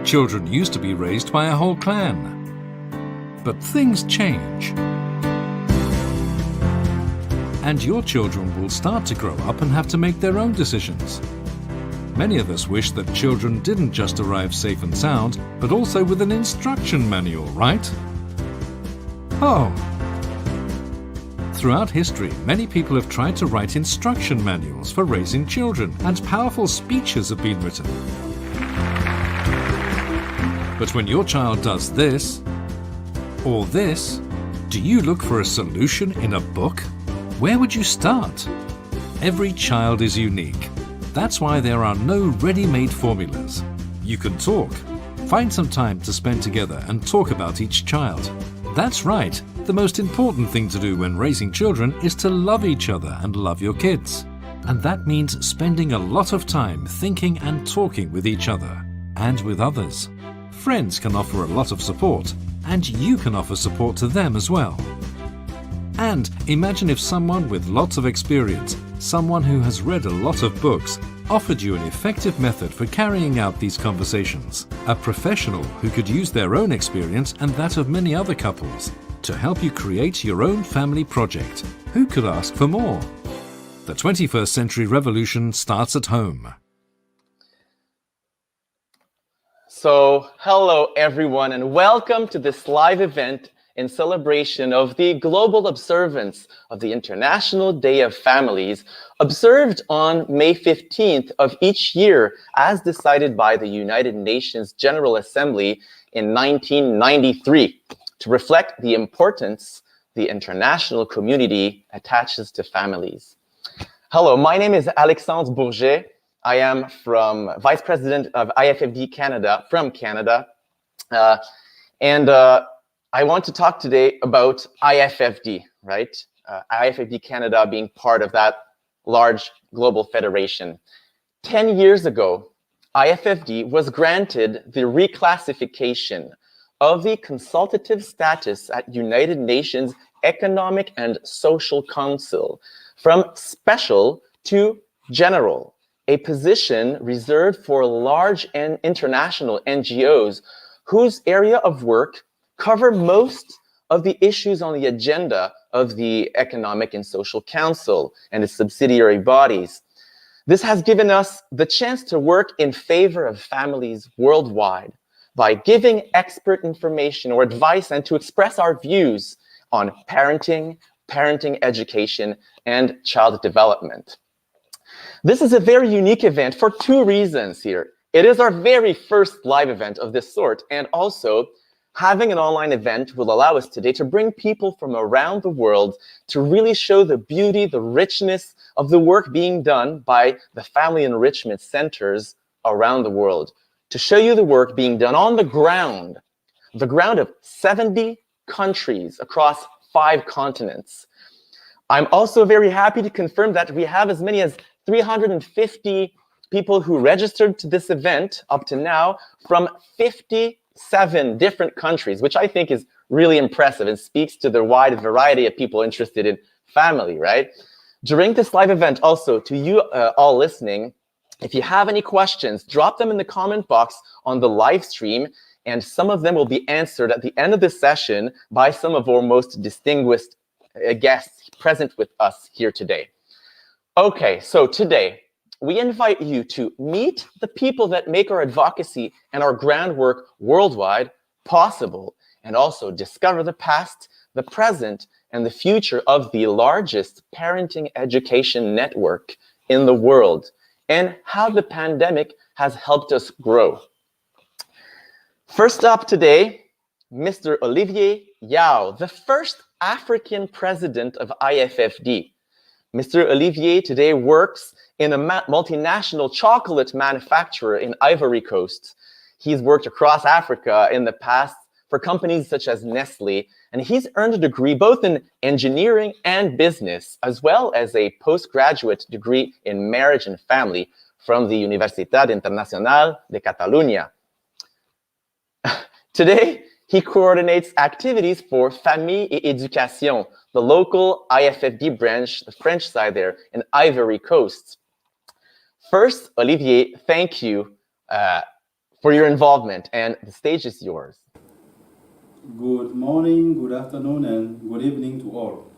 Children used to be raised by a whole clan. But things change. And your children will start to grow up and have to make their own decisions. Many of us wish that children didn't just arrive safe and sound, but also with an instruction manual, right? Oh. Throughout history, many people have tried to write instruction manuals for raising children, and powerful speeches have been written. But when your child does this, or this, do you look for a solution in a book? Where would you start? Every child is unique. That's why there are no ready-made formulas. You can talk. Find some time to spend together and talk about each child. That's right. The most important thing to do when raising children is to love each other and love your kids. And that means spending a lot of time thinking and talking with each other and with others. Friends can offer a lot of support, and you can offer support to them as well. And imagine if someone with lots of experience, someone who has read a lot of books, offered you an effective method for carrying out these conversations. A professional who could use their own experience and that of many other couples to help you create your own family project. Who could ask for more? The 21st century revolution starts at home. So, hello everyone, and welcome to this live event in celebration of the global observance of the International Day of Families, observed on May 15th of each year, as decided by the United Nations General Assembly in 1993, to reflect the importance the international community attaches to families. Hello, my name is Alexandre Bourget. I am Vice President of IFFD Canada, from Canada. I want to talk today about IFFD, right? IFFD Canada being part of that large global federation. 10 years ago, IFFD was granted the reclassification of the consultative status at United Nations Economic and Social Council from special to general, a position reserved for large and international NGOs whose area of work cover most of the issues on the agenda of the Economic and Social Council and its subsidiary bodies. This has given us the chance to work in favor of families worldwide by giving expert information or advice and to express our views on parenting, parenting education, and child development. This is a very unique event for two reasons here. It is our very first live event of this sort, and also having an online event will allow us today to bring people from around the world to really show the beauty, the richness of the work being done by the family enrichment centers around the world, to show you the work being done on the ground of 70 countries across 5 continents. I'm also very happy to confirm that we have as many as 350 people who registered to this event up to now from 57 different countries, which I think is really impressive and speaks to the wide variety of people interested in family, right? During this live event, also, to you all listening, if you have any questions, drop them in the comment box on the live stream, and some of them will be answered at the end of the session by some of our most distinguished guests present with us here today. Okay, so today, we invite you to meet the people that make our advocacy and our groundwork worldwide possible, and also discover the past, the present, and the future of the largest parenting education network in the world, and how the pandemic has helped us grow. First up today, Mr. Olivier Yao, the first African president of IFFD. Mr. Olivier today works in a multinational chocolate manufacturer in Ivory Coast. He's worked across Africa in the past for companies such as Nestle, and he's earned a degree both in engineering and business, as well as a postgraduate degree in marriage and family from the Universitat Internacional de Catalunya. Today, he coordinates activities for Famille et Éducation, the local IFFD branch, the French side there, in Ivory Coast. First, Olivier, thank you for your involvement, and the stage is yours. Good morning, good afternoon, and good evening to all.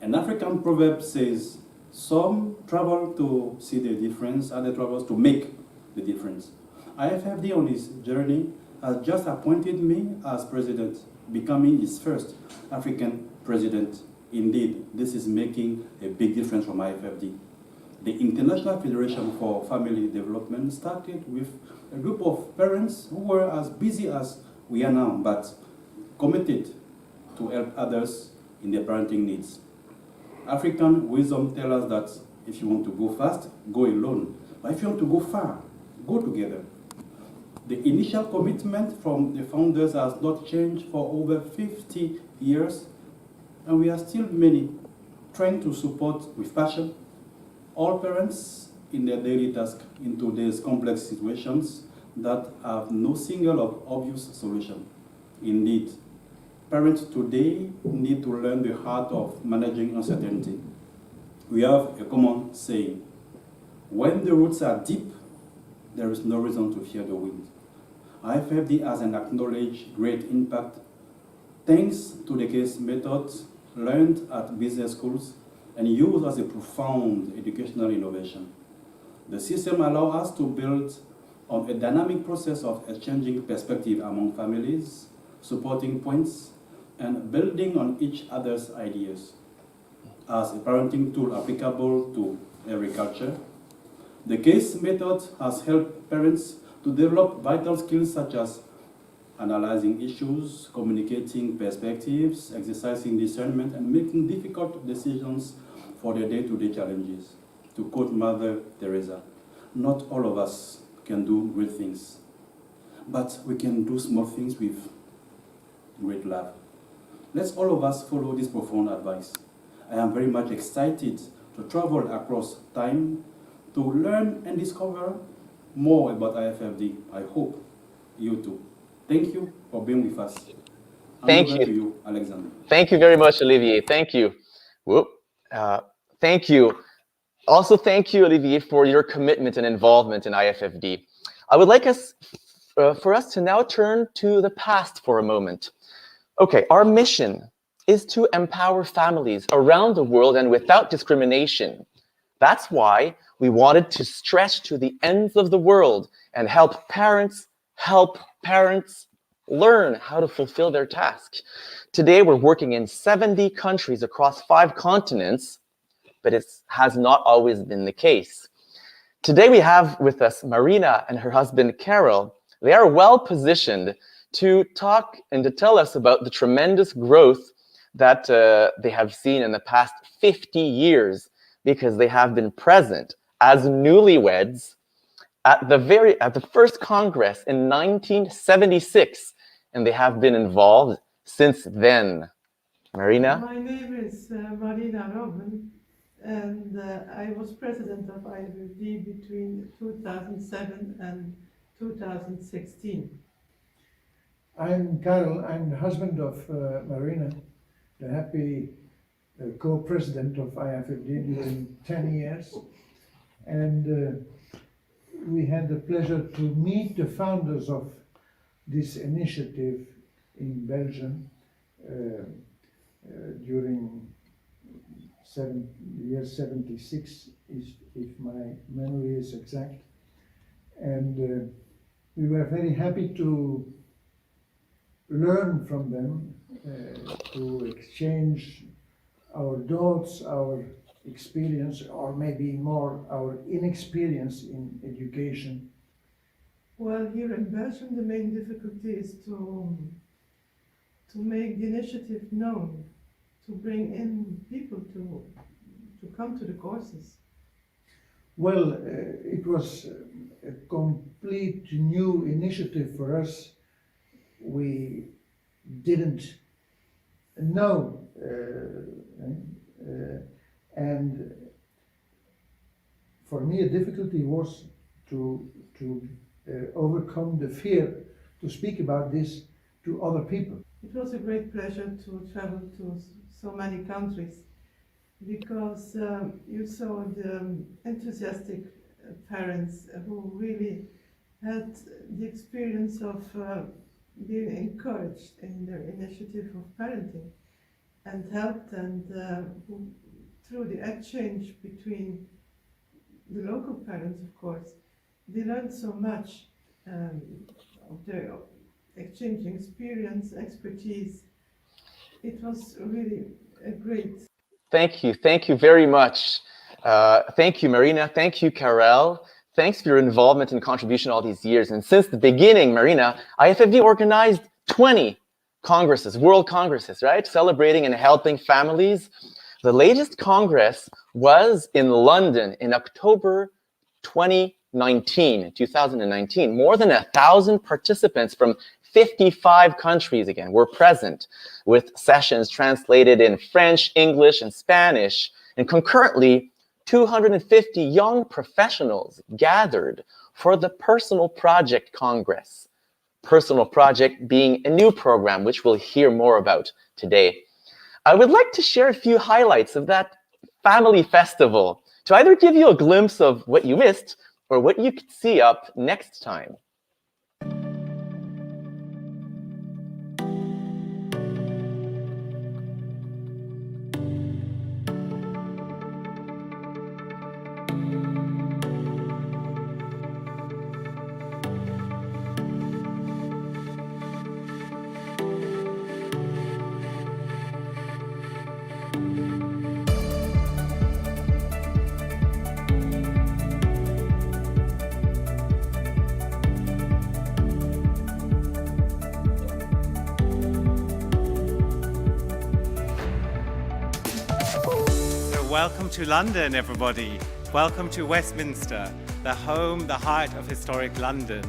An African proverb says, some travel to see the difference, other travels to make the difference. IFFD on this journey has just appointed me as president, becoming its first African president. Indeed, this is making a big difference from IFFD. The International Federation for Family Development started with a group of parents who were as busy as we are now, but committed to help others in their parenting needs. African wisdom tells us that if you want to go fast, go alone. But if you want to go far, go together. The initial commitment from the founders has not changed for over 50 years, and we are still many trying to support with passion all parents in their daily task in today's complex situations that have no single or obvious solution. Indeed, parents today need to learn the art of managing uncertainty. We have a common saying, when the roots are deep, there is no reason to fear the wind. IFFD has an acknowledged great impact thanks to the case methods learned at business schools and used as a profound educational innovation. The system allows us to build on a dynamic process of exchanging perspective among families, supporting points, and building on each other's ideas. As a parenting tool applicable to agriculture, the case method has helped parents to develop vital skills such as analyzing issues, communicating perspectives, exercising discernment, and making difficult decisions for their day-to-day challenges. To quote Mother Teresa, not all of us can do great things, but we can do small things with great love. Let's all of us follow this profound advice. I am very much excited to travel across time to learn and discover more about IFFD. I hope you too. Thank you for being with us. Thank you. To you, Alexander. Thank you very much, Olivier. Thank you. Whoop. Thank you. Also, thank you, Olivier, for your commitment and involvement in IFFD. I would like for us to now turn to the past for a moment. Okay, our mission is to empower families around the world and without discrimination. That's why we wanted to stretch to the ends of the world and help parents learn how to fulfill their task. Today, we're working in 70 countries across 5 continents, but it has not always been the case. Today, we have with us Marina and her husband, Carol. They are well positioned to talk and to tell us about the tremendous growth that they have seen in the past 50 years, because they have been present as newlyweds at the first Congress in 1976, and they have been involved since then. Marina? My name is Marina Robben, and I was president of IFFD between 2007 and 2016. I'm Karel. I'm the husband of Marina, the happy co-president of IFFD during 10 years. And we had the pleasure to meet the founders of this initiative in Belgium during year 76, if my memory is exact. And we were very happy to learn from them, to exchange our thoughts, our experience, or maybe more our inexperience in education. Well, here in Belgium, the main difficulty is to make the initiative known, to bring in people to come to the courses. Well, it was a complete new initiative for us. We didn't know, and for me a difficulty was to overcome the fear to speak about this to other people. It was a great pleasure to travel to so many countries, because you saw the enthusiastic parents who really had the experience of being encouraged in their initiative of parenting and helped, and who, through the exchange between the local parents, of course, they learned so much of their exchanging experience, expertise. It was really a great. Thank you very much. Thank you, Marina. Thank you, Karel. Thanks for your involvement and contribution all these years. And since the beginning, Marina, IFFD organized 20 congresses, world congresses, right? Celebrating and helping families. The latest congress was in London in October 2019. More than 1,000 participants from 55 countries, again, were present, with sessions translated in French, English, and Spanish. And concurrently, 250 young professionals gathered for the Personal Project Congress. Personal Project being a new program, which we'll hear more about today. I would like to share a few highlights of that family festival to either give you a glimpse of what you missed or what you could see up next time. Welcome to London, everybody. Welcome to Westminster, the home, the heart of historic London.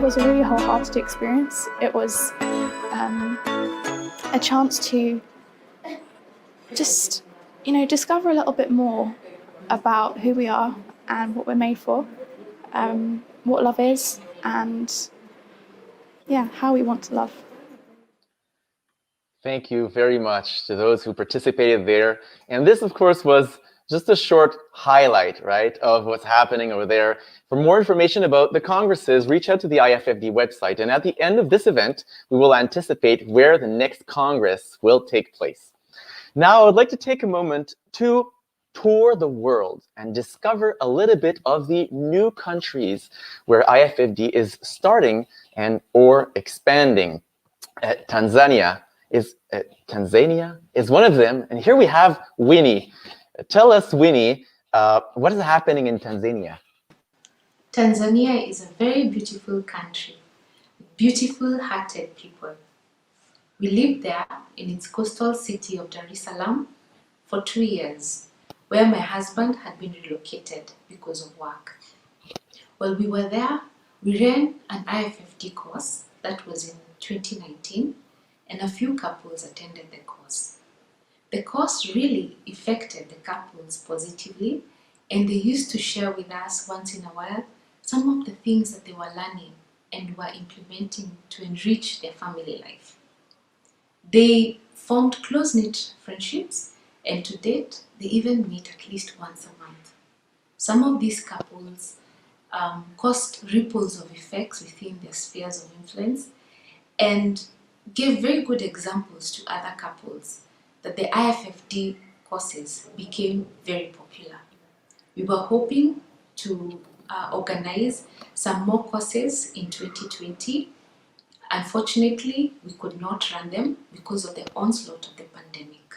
was a really wholehearted experience. It was a chance to just, discover a little bit more about who we are and what we're made for, what love is, and how we want to love. Thank you very much to those who participated there. And this, of course, was just a short highlight, right, of what's happening over there. For more information about the congresses, reach out to the IFFD website. And at the end of this event, we will anticipate where the next Congress will take place. Now, I would like to take a moment to tour the world and discover a little bit of the new countries where IFFD is starting and or expanding. Tanzania is one of them. And here we have Winnie. Tell us, Winnie, what is happening in Tanzania? Tanzania is a very beautiful country, beautiful-hearted people. We lived there in its coastal city of Dar es Salaam for 2 years, where my husband had been relocated because of work. While we were there, we ran an IFFD course that was in 2019, and a few couples attended the course. The course really affected the couples positively, and they used to share with us once in a while some of the things that they were learning and were implementing to enrich their family life. They formed close-knit friendships, and to date, they even meet at least once a month. Some of these couples caused ripples of effects within their spheres of influence and gave very good examples to other couples that the IFFD courses became very popular. We were hoping to organize some more courses in 2020. Unfortunately, we could not run them because of the onslaught of the pandemic.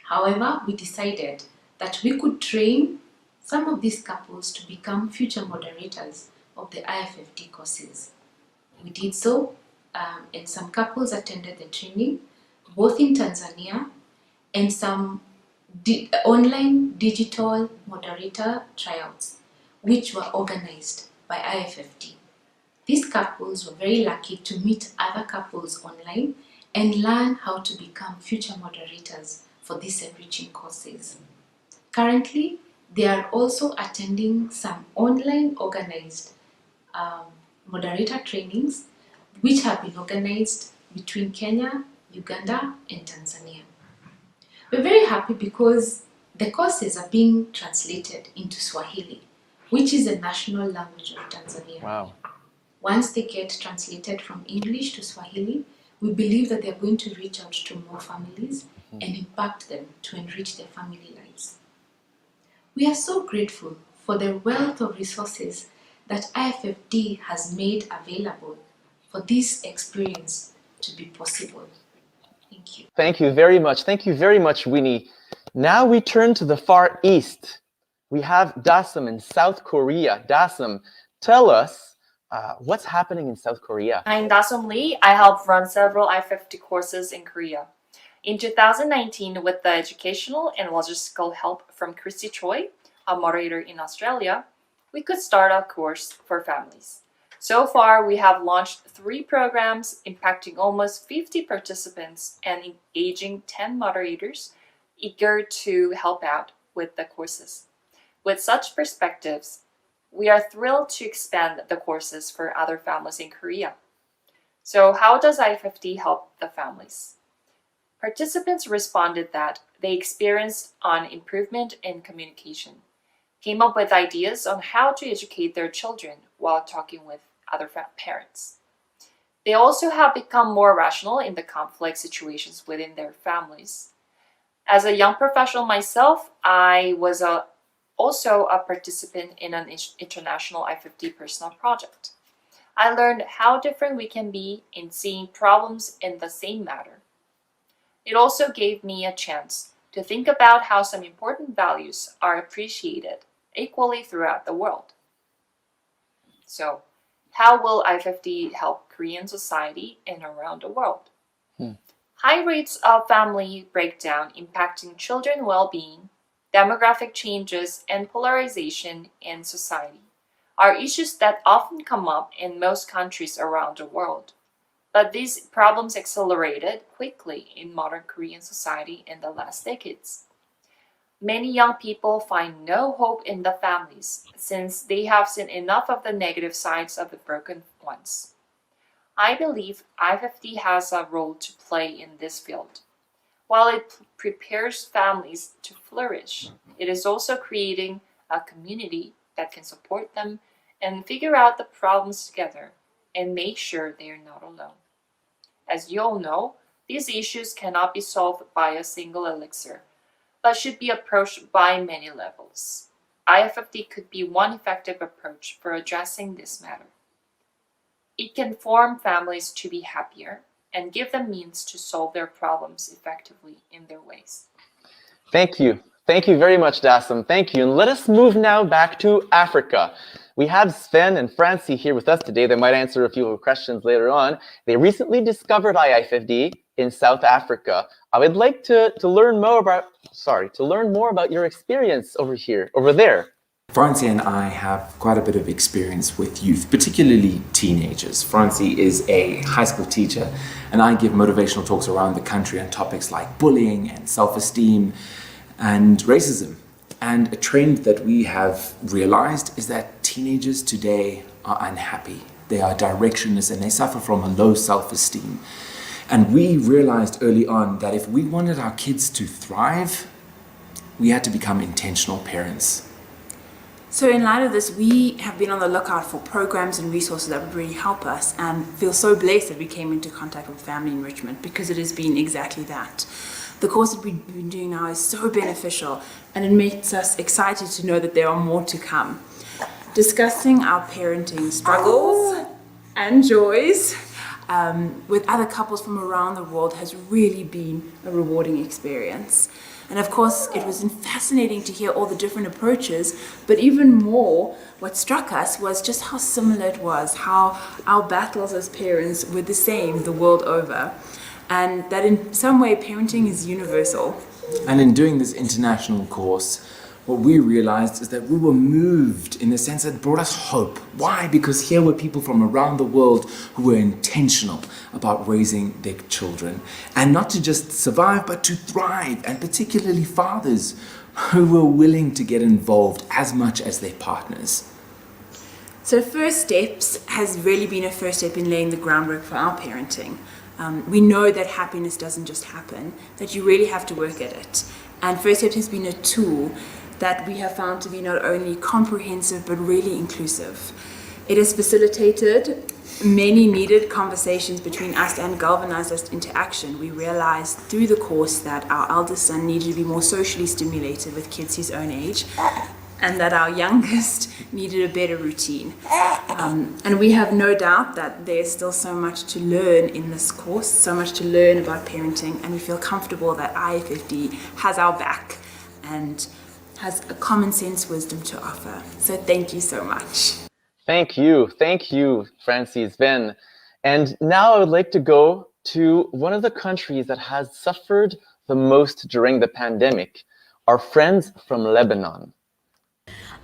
However, we decided that we could train some of these couples to become future moderators of the IFFD courses. We did so, and some couples attended the training, both in Tanzania and some online digital moderator tryouts, which were organized by IFFD. These couples were very lucky to meet other couples online and learn how to become future moderators for these enriching courses. Currently, they are also attending some online organized moderator trainings, which have been organized between Kenya, Uganda, and Tanzania. We're very happy because the courses are being translated into Swahili, which is the national language of Tanzania. Wow. Once they get translated from English to Swahili, we believe that they're going to reach out to more families and impact them to enrich their family lives. We are so grateful for the wealth of resources that IFFD has made available for this experience to be possible. Thank you. Thank you very much. Thank you very much, Winnie. Now we turn to the Far East. We have Dasam in South Korea. Dasam, tell us what's happening in South Korea. I'm Dasam Lee. I help run several IFFD courses in Korea. In 2019, with the educational and logistical help from Christy Choi, a moderator in Australia, we could start a course for families. So far, we have launched 3 programs impacting almost 50 participants and engaging 10 moderators eager to help out with the courses. With such perspectives, we are thrilled to expand the courses for other families in Korea. So how does IFFD help the families? Participants responded that they experienced an improvement in communication, came up with ideas on how to educate their children while talking with other parents. They also have become more rational in the conflict situations within their families. As a young professional myself, I was also a participant in an international IFFD personal project. I learned how different we can be in seeing problems in the same matter. It also gave me a chance to think about how some important values are appreciated equally throughout the world. So, how will IFFD help Korean society and around the world? High rates of family breakdown impacting children's well-being, demographic changes, and polarization in society are issues that often come up in most countries around the world. But these problems accelerated quickly in modern Korean society in the last decades. Many young people find no hope in the families since they have seen enough of the negative sides of the broken ones. I believe IFFD has a role to play in this field. While it prepares families to flourish, it is also creating a community that can support them and figure out the problems together and make sure they are not alone. As you all know, these issues cannot be solved by a single elixir, but should be approached by many levels. IFFD could be one effective approach for addressing this matter. It can form families to be happier and give them means to solve their problems effectively in their ways. Thank you. Thank you very much, Dassem. Thank you. And let us move now back to Africa. We have Sven and Francie here with us today. They might answer a few questions later on. They recently discovered IFFD in South Africa. I would like to learn more about your experience over there. Francie and I have quite a bit of experience with youth, particularly teenagers. Francie is a high school teacher, and I give motivational talks around the country on topics like bullying and self-esteem and racism. And a trend that we have realized is that teenagers today are unhappy. They are directionless and they suffer from a low self-esteem. And we realized early on that if we wanted our kids to thrive, we had to become intentional parents. So in light of this, we have been on the lookout for programs and resources that would really help us, and feel so blessed that we came into contact with Family Enrichment, because it has been exactly that. The course that we've been doing now is so beneficial, and it makes us excited to know that there are more to come. Discussing our parenting struggles and joys with other couples from around the world has really been a rewarding experience. And of course, it was fascinating to hear all the different approaches, but even more, what struck us was just how similar it was, how our battles as parents were the same the world over, and that in some way parenting is universal. And in doing this international course, what we realized is that we were moved in a sense that brought us hope. Why? Because here were people from around the world who were intentional about raising their children. And not to just survive, but to thrive. And particularly fathers who were willing to get involved as much as their partners. So First Steps has really been a first step in laying the groundwork for our parenting. We know that happiness doesn't just happen, that you really have to work at it. And First Steps has been a tool that we have found to be not only comprehensive but really inclusive. It has facilitated many needed conversations between us and galvanized us into action. We realized through the course that our eldest son needed to be more socially stimulated with kids his own age, and that our youngest needed a better routine. And we have no doubt that there's still so much to learn in this course, so much to learn about parenting, and we feel comfortable that IFFD has our back and has a common sense wisdom to offer. So thank you so much. Thank you, Francie, Sven. And now I would like to go to one of the countries that has suffered the most during the pandemic, our friends from Lebanon.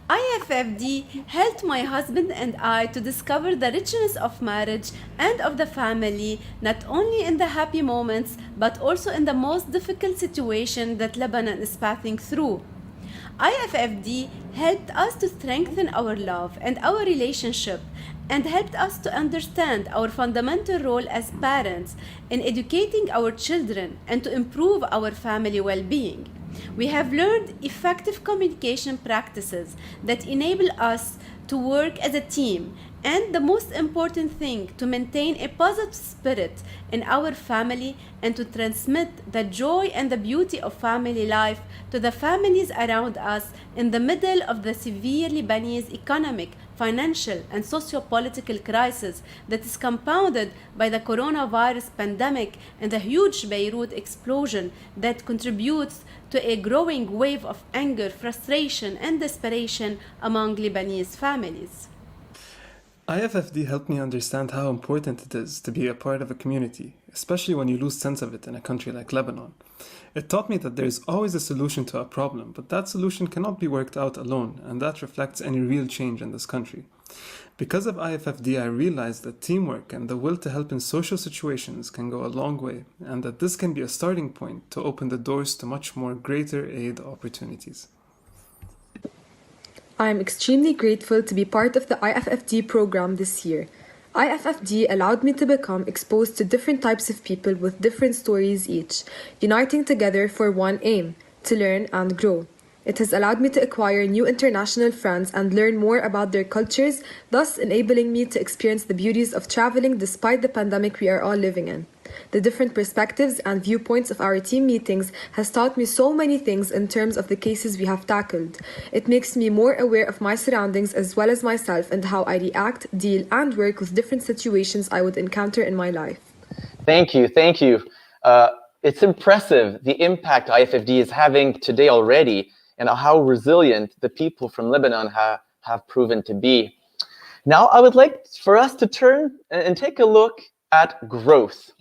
IFFD helped my husband and I to discover the richness of marriage and of the family, not only in the happy moments, but also in the most difficult situation that Lebanon is passing through. IFFD helped us to strengthen our love and our relationship, and helped us to understand our fundamental role as parents in educating our children and to improve our family well-being. We have learned effective communication practices that enable us to work as a team, and the most important thing, to maintain a positive spirit in our family and to transmit the joy and the beauty of family life to the families around us in the middle of the severe Lebanese economic, financial and socio-political crisis that is compounded by the coronavirus pandemic and the huge Beirut explosion that contributes to a growing wave of anger, frustration and desperation among Lebanese families. IFFD helped me understand how important it is to be a part of a community, especially when you lose sense of it in a country like Lebanon. It taught me that there is always a solution to a problem, but that solution cannot be worked out alone, and that reflects any real change in this country. Because of IFFD, I realized that teamwork and the will to help in social situations can go a long way, and that this can be a starting point to open the doors to much more greater aid opportunities. I am extremely grateful to be part of the IFFD program this year. IFFD allowed me to become exposed to different types of people with different stories each, uniting together for one aim, to learn and grow. It has allowed me to acquire new international friends and learn more about their cultures, thus enabling me to experience the beauties of traveling despite the pandemic we are all living in. The different perspectives and viewpoints of our team meetings has taught me so many things in terms of the cases we have tackled. It makes me more aware of my surroundings as well as myself and how I react, deal, and work with different situations I would encounter in my life. Thank you, thank you. It's impressive the impact IFFD is having today already and how resilient the people from Lebanon have proven to be. Now, I would like for us to turn and take a look at growth.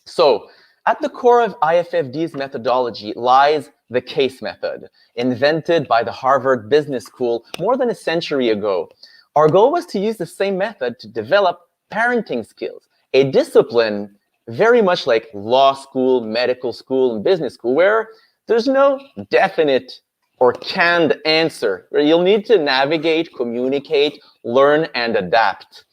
So, at the core of IFFD's methodology lies the CASE method, invented by the Harvard Business School more than a century ago. Our goal was to use the same method to develop parenting skills, a discipline very much like law school, medical school, and business school, where there's no definite or canned answer, where you'll need to navigate, communicate, learn, and adapt.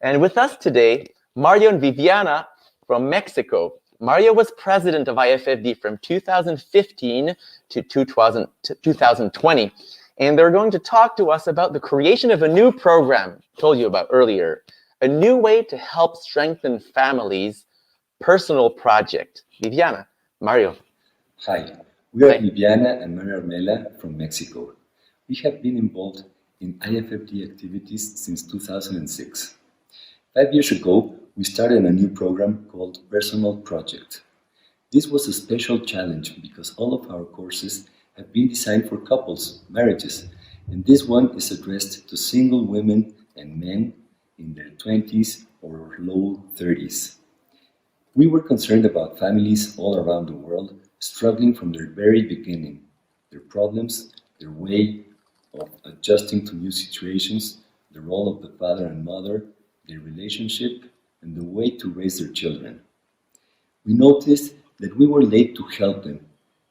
And with us today, Mario and Viviana from Mexico. Mario was president of IFFD from 2015 to 2020. And they're going to talk to us about the creation of a new program, I told you about earlier, a new way to help strengthen families' personal project. Viviana, Mario. Hi, we are Viviana and Mario Armela from Mexico. We have been involved in IFFD activities since 2006. 5 years ago, we started a new program called Personal Project. This was a special challenge because all of our courses have been designed for couples, marriages, and this one is addressed to single women and men in their 20s or low 30s. We were concerned about families all around the world struggling from their very beginning, their problems, their way of adjusting to new situations, the role of the father and mother, their relationship, and the way to raise their children. We noticed that we were late to help them.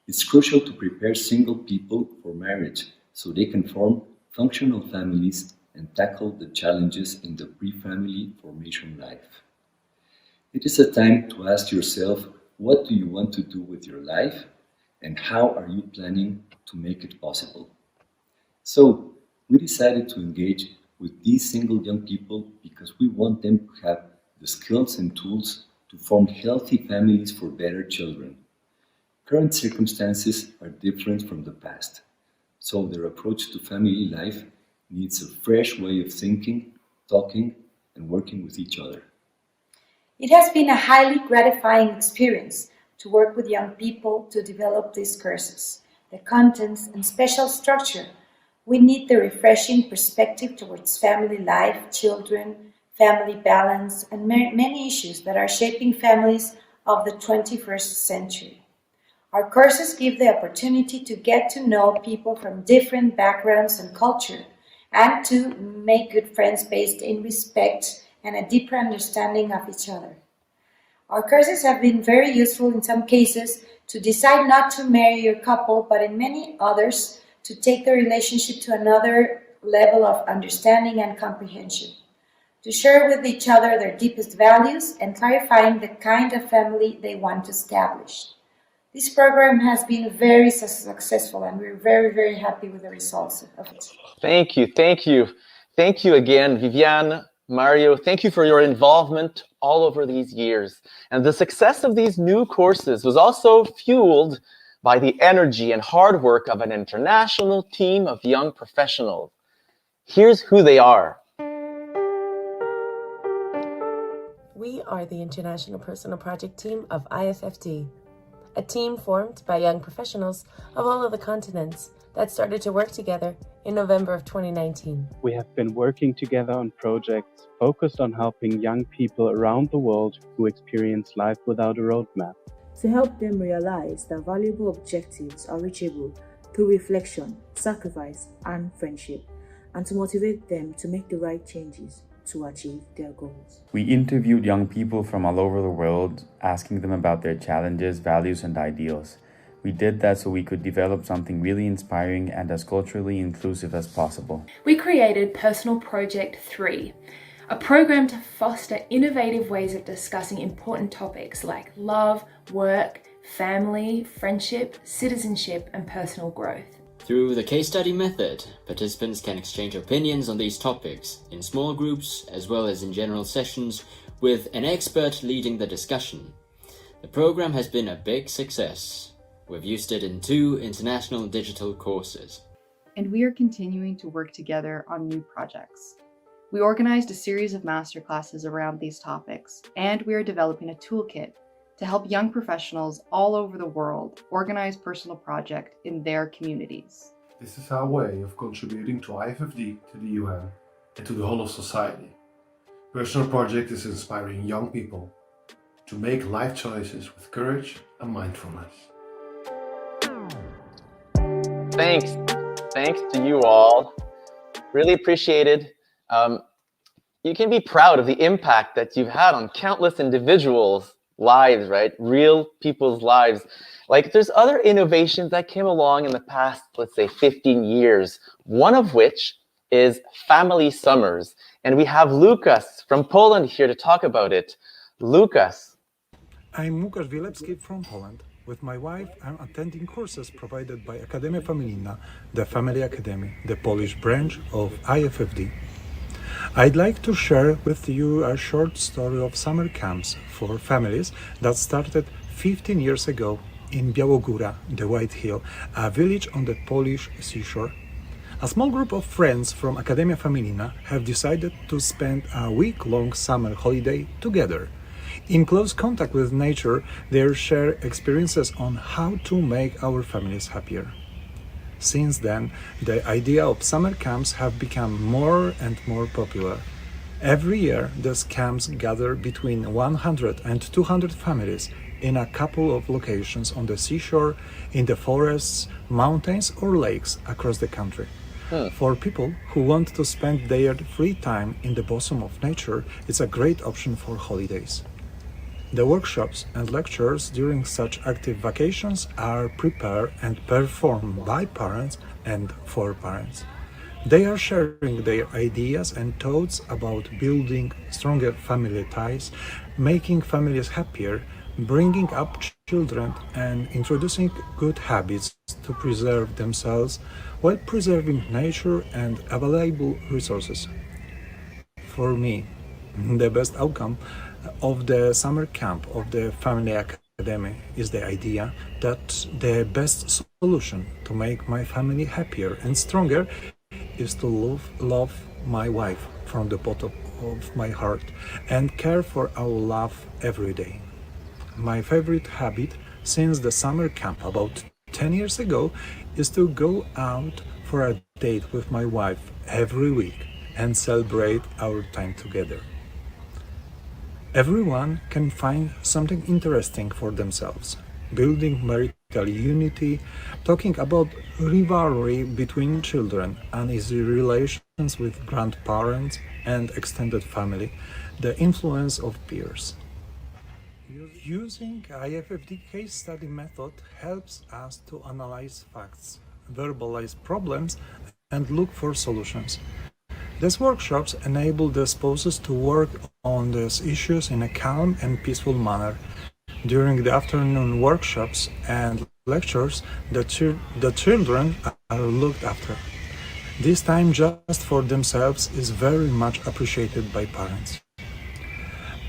It's crucial to prepare single people for marriage so they can form functional families and tackle the challenges in the pre-family formation life. It is a time to ask yourself, what do you want to do with your life, and how are you planning to make it possible? So, we decided to engage with these single young people because we want them to have the skills and tools to form healthy families for better children. Current circumstances are different from the past, so their approach to family life needs a fresh way of thinking, talking, and working with each other. It has been a highly gratifying experience to work with young people to develop these courses. The contents and special structure, we need the refreshing perspective towards family life, children, family balance, and many issues that are shaping families of the 21st century. Our courses give the opportunity to get to know people from different backgrounds and culture, and to make good friends based in respect and a deeper understanding of each other. Our courses have been very useful in some cases to decide not to marry your couple, but in many others to take the relationship to another level of understanding and comprehension, to share with each other their deepest values and clarifying the kind of family they want to establish. This program has been very successful and we're very, very happy with the results of it. Thank you, thank you. Thank you again, Viviane, Mario. Thank you for your involvement all over these years. And the success of these new courses was also fueled by the energy and hard work of an international team of young professionals. Here's who they are. We are the International Personal Project Team of IFFD, a team formed by young professionals of all of the continents that started to work together in November of 2019. We have been working together on projects focused on helping young people around the world who experience life without a roadmap, to help them realize that valuable objectives are reachable through reflection, sacrifice, and friendship. and to motivate them to make the right changes to achieve their goals. We interviewed young people from all over the world, asking them about their challenges, values, and ideals. We did that so we could develop something really inspiring and as culturally inclusive as possible. We created Personal Project 3, a program to foster innovative ways of discussing important topics like love, work, family, friendship, citizenship, and personal growth. Through the case study method, participants can exchange opinions on these topics in small groups as well as in general sessions with an expert leading the discussion. The program has been a big success. We've used it in 2 international digital courses. And we are continuing to work together on new projects. We organized a series of masterclasses around these topics, and we are developing a toolkit to help young professionals all over the world organize personal projects in their communities. This is our way of contributing to IFFD, to the UN, and to the whole of society. Personal Project is inspiring young people to make life choices with courage and mindfulness. Thanks to you all. Really appreciated. You can be proud of the impact that you've had on countless individuals' lives, right? Real people's lives. Like, there's other innovations that came along in the past, let's say, 15 years, one of which is family summers. And we have Lucas from Poland here to talk about it. Lucas. I'm Łukasz Wielepski from Poland. With my wife, I'm attending courses provided by Akademia Familijna, the Family Academy, the Polish branch of IFFD. I'd like to share with you a short story of summer camps for families that started 15 years ago in Białogóra, the White Hill, a village on the Polish seashore. A small group of friends from Akademia Familijna have decided to spend a week-long summer holiday together. In close contact with nature, they share experiences on how to make our families happier. Since then, the idea of summer camps have become more and more popular. Every year, these camps gather between 100 and 200 families in a couple of locations on the seashore, in the forests, mountains, or lakes across the country. For people who want to spend their free time in the bosom of nature, it's a great option for holidays. The workshops and lectures during such active vacations are prepared and performed by parents and for parents. They are sharing their ideas and thoughts about building stronger family ties, making families happier, bringing up children, and introducing good habits to preserve themselves while preserving nature and available resources. For me, the best outcome of the summer camp of the Family Academy is the idea that the best solution to make my family happier and stronger is to love my wife from the bottom of my heart and care for our love every day. My favorite habit since the summer camp about 10 years ago is to go out for a date with my wife every week and celebrate our time together. Everyone can find something interesting for themselves. Building marital unity, talking about rivalry between children, uneasy relations with grandparents and extended family, the influence of peers. Using IFFD case study method helps us to analyze facts, verbalize problems, and look for solutions. These workshops enable the spouses to work on these issues in a calm and peaceful manner. During the afternoon workshops and lectures, the children are looked after. This time just for themselves is very much appreciated by parents.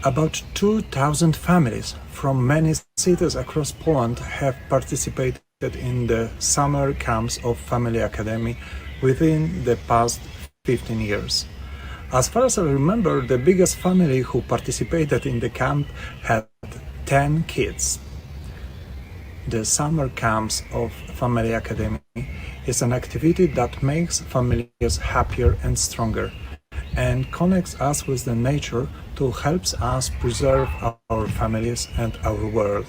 About 2,000 families from many cities across Poland have participated in the summer camps of Family Academy within the past 15 years. As far as I remember, the biggest family who participated in the camp had 10 kids. The summer camps of Family Academy is an activity that makes families happier and stronger and connects us with the nature to help us preserve our families and our world.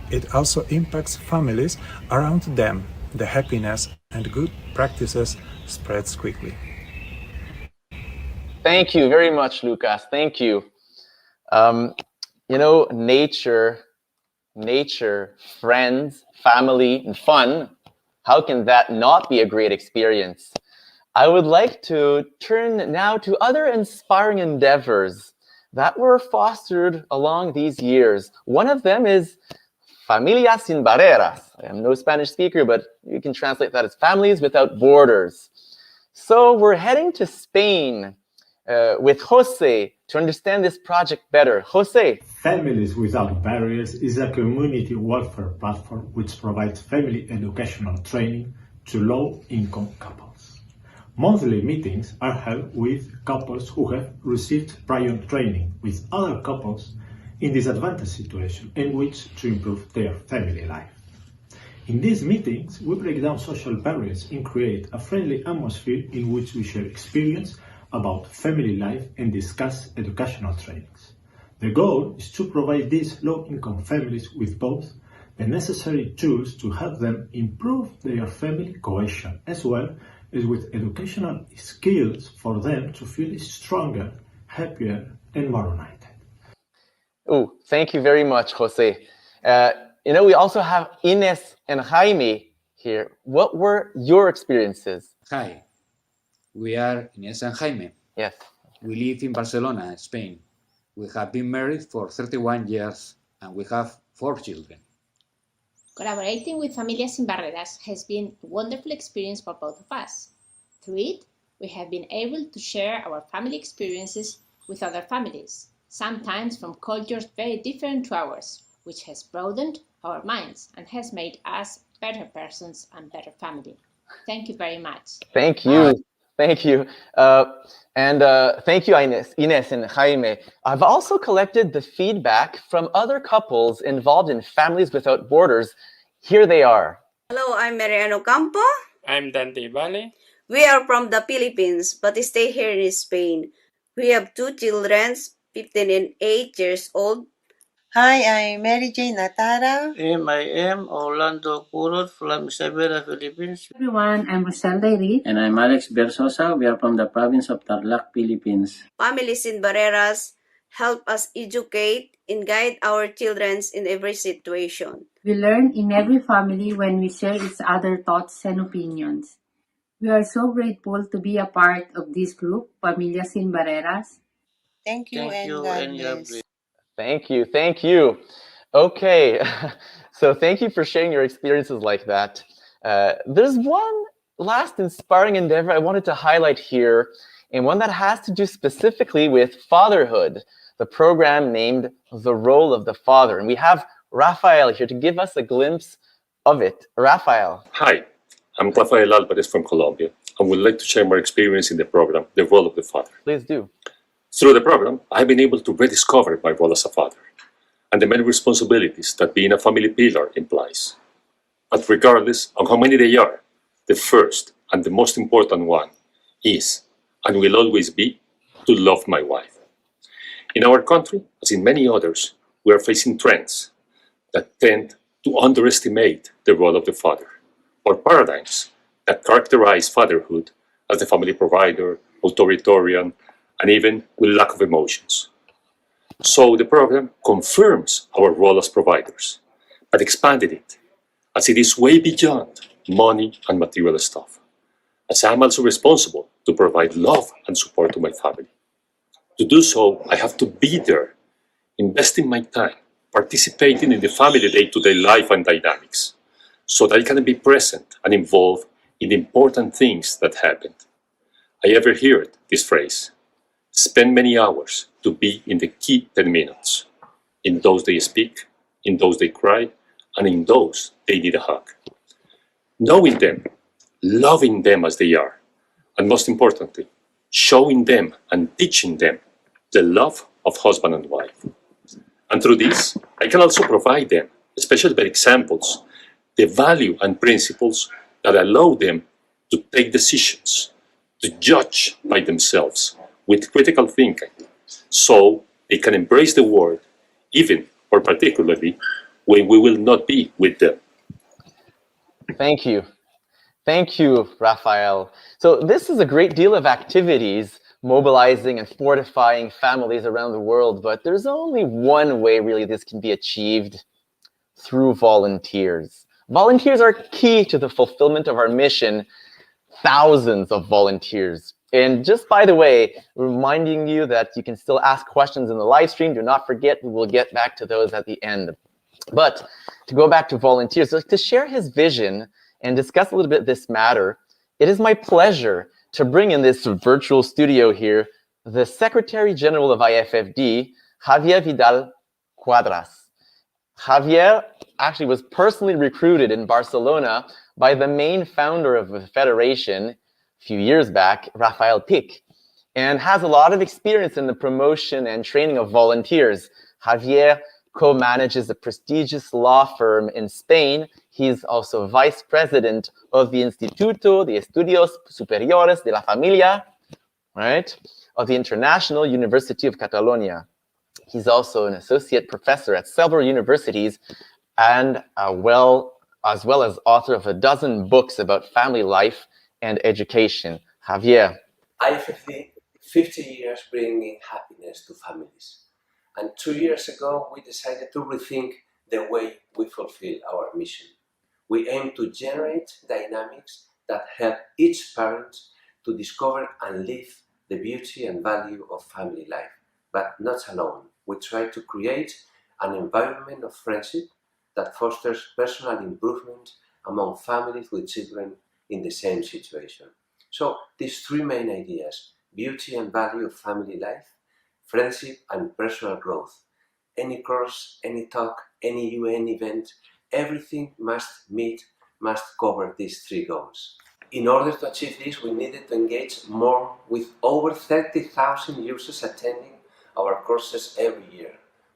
It also impacts families around them. The happiness and good practices spreads quickly. Thank you very much, Lucas. Thank you. You know, nature, friends, family, and fun. How can that not be a great experience? I would like to turn now to other inspiring endeavors that were fostered along these years. One of them is Familias Sin Barreras. I am no Spanish speaker, but you can translate that as Families Without Borders. So we're heading to Spain with Jose to understand this project better. Jose. Families Without Barriers is a community welfare platform which provides family educational training to low-income couples. Monthly meetings are held with couples who have received prior training with other couples in disadvantaged situations in which to improve their family life. In these meetings, we break down social barriers and create a friendly atmosphere in which we share experience about family life and discuss educational trainings. The goal is to provide these low-income families with both the necessary tools to help them improve their family cohesion, as well as with educational skills for them to feel stronger, happier, and more united. Oh, thank you very much, Jose. You know, we also have Ines and Jaime here. What were your experiences? Hi, we are Ines and Jaime. Yes. We live in Barcelona, Spain. We have been married for 31 years and we have 4 children. Collaborating with Familias Sin Barreras has been a wonderful experience for both of us. Through it, we have been able to share our family experiences with other families, sometimes from cultures very different to ours, which has broadened our minds and has made us better persons and better family. Thank you very much. Thank you. Thank you. Thank you, Ines and Jaime. I've also collected the feedback from other couples involved in Families Without Borders. Here they are. Hello, I'm Mariano Campo. I'm Dante Vale. We are from the Philippines, but stay here in Spain. We have 2 children, 15 and 8 years old. Hi, I'm Mary Jane Natara. And I am Orlando Curot from Isabela, Philippines. Everyone, I'm Rosel Dairy. And I'm Alex Bersosa. We are from the province of Tarlac, Philippines. Families Sin Barreras help us educate and guide our children in every situation. We learn in every family when we share each other's thoughts and opinions. We are so grateful to be a part of this group, Familias Sin Barreras. Thank you, and God bless. Thank you. Thank you. Okay. So thank you for sharing your experiences like that. There's one last inspiring endeavor I wanted to highlight here, and one that has to do specifically with fatherhood, the program named The Role of the Father. And we have Rafael here to give us a glimpse of it. Rafael. Hi, I'm Rafael Alvarez from Colombia, and would like to share my experience in the program, The Role of the Father. Please do. Through the program, I've been able to rediscover my role as a father and the many responsibilities that being a family pillar implies. But regardless of how many they are, the first and the most important one is, and will always be, to love my wife. In our country, as in many others, we are facing trends that tend to underestimate the role of the father, or paradigms that characterize fatherhood as the family provider, authoritarian, and even with lack of emotions. So the program confirms our role as providers, but expanded it, as it is way beyond money and material stuff, as I'm also responsible to provide love and support to my family. To do so, I have to be there, investing my time, participating in the family day-to-day life and dynamics, so that I can be present and involved in the important things that happened. I ever heard this phrase, spend many hours to be in the key 10 minutes. In those they speak, in those they cry, and in those they need a hug. Knowing them, loving them as they are, and most importantly, showing them and teaching them the love of husband and wife. And through this, I can also provide them, especially by examples, the value and principles that allow them to take decisions, to judge by themselves with critical thinking, so they can embrace the world, even or particularly when we will not be with them. Thank you. Thank you, Rafael. So this is a great deal of activities mobilizing and fortifying families around the world, but there's only one way really this can be achieved: through volunteers. Volunteers are key to the fulfillment of our mission. Thousands of volunteers. And just by the way, reminding you that you can still ask questions in the live stream. Do not forget, we will get back to those at the end. But to go back to volunteers, to share his vision and discuss a little bit this matter, it is my pleasure to bring in this virtual studio here the Secretary General of IFFD, Javier Vidal Cuadras. Javier actually was personally recruited in Barcelona by the main founder of the federation a few years back, Rafael Pic, and has a lot of experience in the promotion and training of volunteers. Javier co-manages a prestigious law firm in Spain. He's also vice president of the Instituto de Estudios Superiores de la Familia, right, of the International University of Catalonia. He's also an associate professor at several universities and as well as author of a dozen books about family life and education. Javier. IFFD, 50 years bringing happiness to families. And 2 years ago, we decided to rethink the way we fulfill our mission. We aim to generate dynamics that help each parent to discover and live the beauty and value of family life, but not alone. We try to create an environment of friendship that fosters personal improvement among families with children in the same situation. So these three main ideas: beauty and value of family life, friendship and personal growth. Any course, any talk, any UN event, everything must cover these three goals. In order to achieve this, we needed to engage more with over 30,000 users attending our courses every year.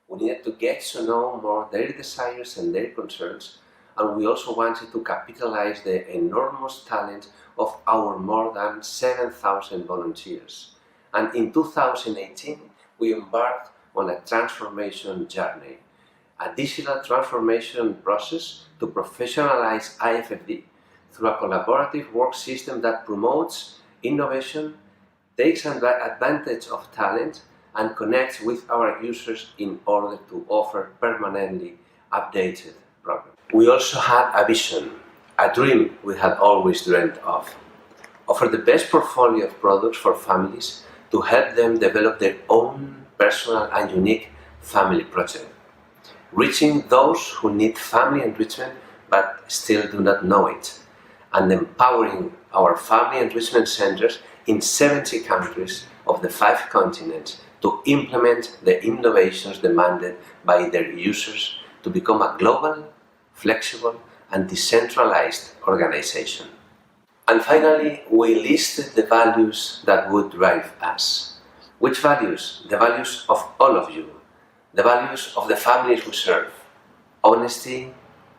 We needed to get to know more their desires and their concerns, and we also wanted to capitalize the enormous talent of our more than 7,000 volunteers. And in 2018, we embarked on a transformation journey, a digital transformation process to professionalize IFFD through a collaborative work system that promotes innovation, takes advantage of talent, and connects with our users in order to offer permanently updated programs. We also had a vision, a dream we had always dreamed of: offer the best portfolio of products for families to help them develop their own personal and unique family project, reaching those who need family enrichment but still do not know it, and empowering our family enrichment centers in 70 countries of the 5 continents to implement the innovations demanded by their users to become a global, flexible, and decentralized organization. And finally, we listed the values that would drive us. Which values? The values of all of you, the values of the families we serve: honesty,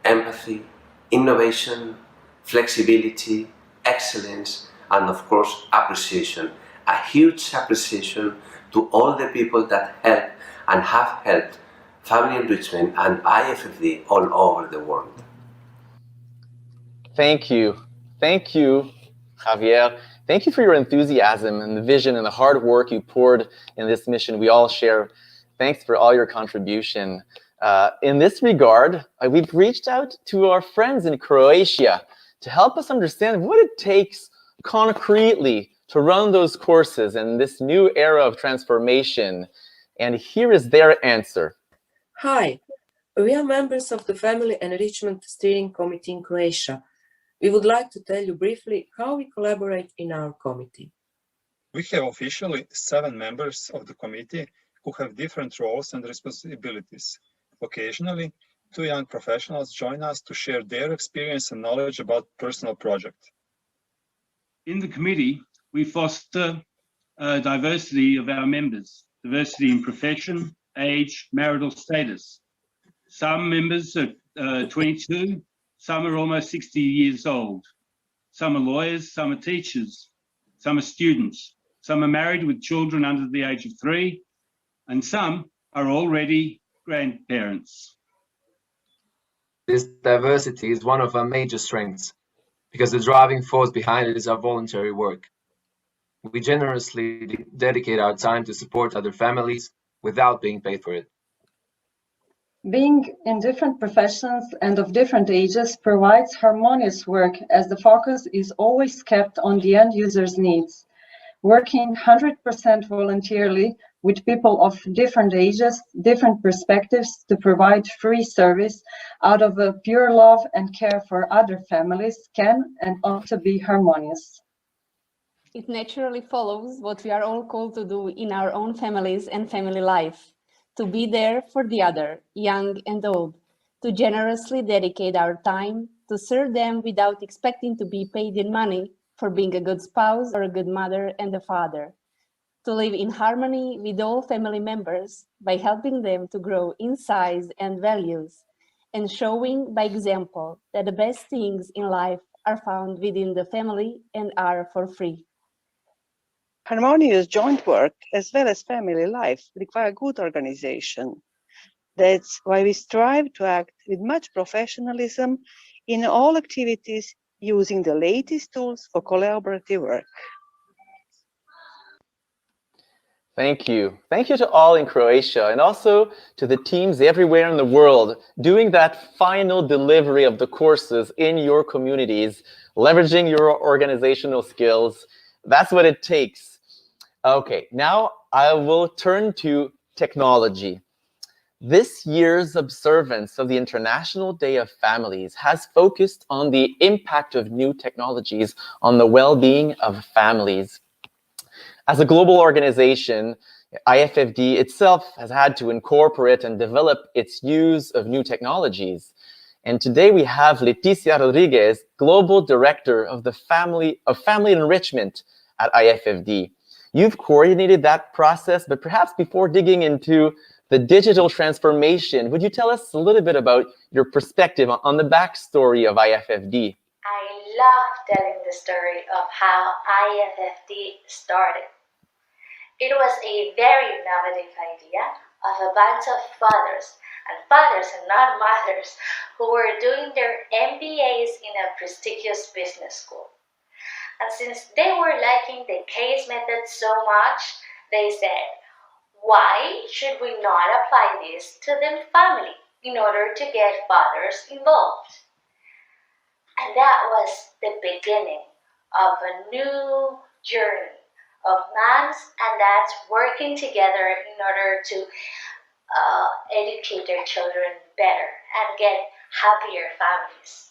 empathy, innovation, flexibility, excellence, and of course, appreciation. A huge appreciation to all the people that help and have helped family enrichment and IFFD all over the world. Thank you. Thank you, Javier. Thank you for your enthusiasm and the vision and the hard work you poured in this mission we all share. Thanks for all your contribution. In this regard, we've reached out to our friends in Croatia to help us understand what it takes concretely to run those courses in this new era of transformation. And here is their answer. Hi, we are members of the Family Enrichment Steering Committee in Croatia. We would like to tell you briefly how we collaborate in our committee. We have officially 7 members of the committee who have different roles and responsibilities. Occasionally, 2 young professionals join us to share their experience and knowledge about personal projects. In the committee, we foster diversity of our members, diversity in profession, age, marital status. Some members are 22, some are almost 60 years old. Some are lawyers, some are teachers, some are students, some are married with children under the age of 3, and some are already grandparents. This diversity is one of our major strengths, because the driving force behind it is our voluntary work. We generously dedicate our time to support other families without being paid for it. Being in different professions and of different ages provides harmonious work, as the focus is always kept on the end user's needs. Working 100% voluntarily with people of different ages, different perspectives to provide free service out of a pure love and care for other families can and ought to be harmonious. It naturally follows what we are all called to do in our own families and family life, to be there for the other, young and old, to generously dedicate our time to serve them without expecting to be paid in money for being a good spouse or a good mother and a father, to live in harmony with all family members by helping them to grow in size and values, and showing by example that the best things in life are found within the family and are for free. Harmonious joint work as well as family life require good organization. That's why we strive to act with much professionalism in all activities using the latest tools for collaborative work. Thank you. Thank you to all in Croatia and also to the teams everywhere in the world doing that final delivery of the courses in your communities, leveraging your organizational skills. That's what it takes. Okay, now I will turn to technology. This year's observance of the International Day of Families has focused on the impact of new technologies on the well-being of families. As a global organization, IFFD itself has had to incorporate and develop its use of new technologies. And today we have Leticia Rodriguez, Global Director of the Family Enrichment at IFFD. You've coordinated that process, but perhaps before digging into the digital transformation, would you tell us a little bit about your perspective on the backstory of IFFD? I love telling the story of how IFFD started. It was a very innovative idea of a bunch of fathers and not mothers who were doing their MBAs in a prestigious business school. And since they were liking the case method so much, they said, why should we not apply this to the family in order to get fathers involved? And that was the beginning of a new journey of moms and dads working together in order to educate their children better and get happier families.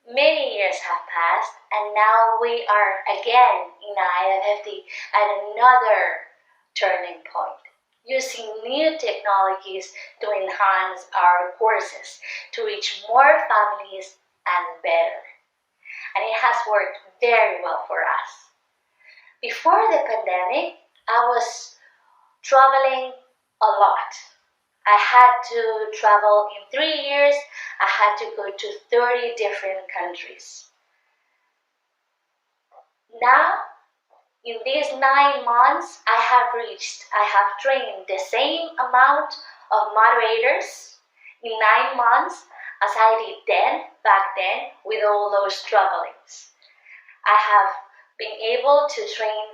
Many years have passed, and now we are again in IFFD at another turning point, using new technologies to enhance our courses to reach more families and better. And it has worked very well for us. Before the pandemic, I was traveling a lot. I had to travel in 3 years. I had to go to 30 different countries. Now, in these 9 months, I have trained the same amount of moderators in 9 months as I did back then, with all those travelings. I have been able to train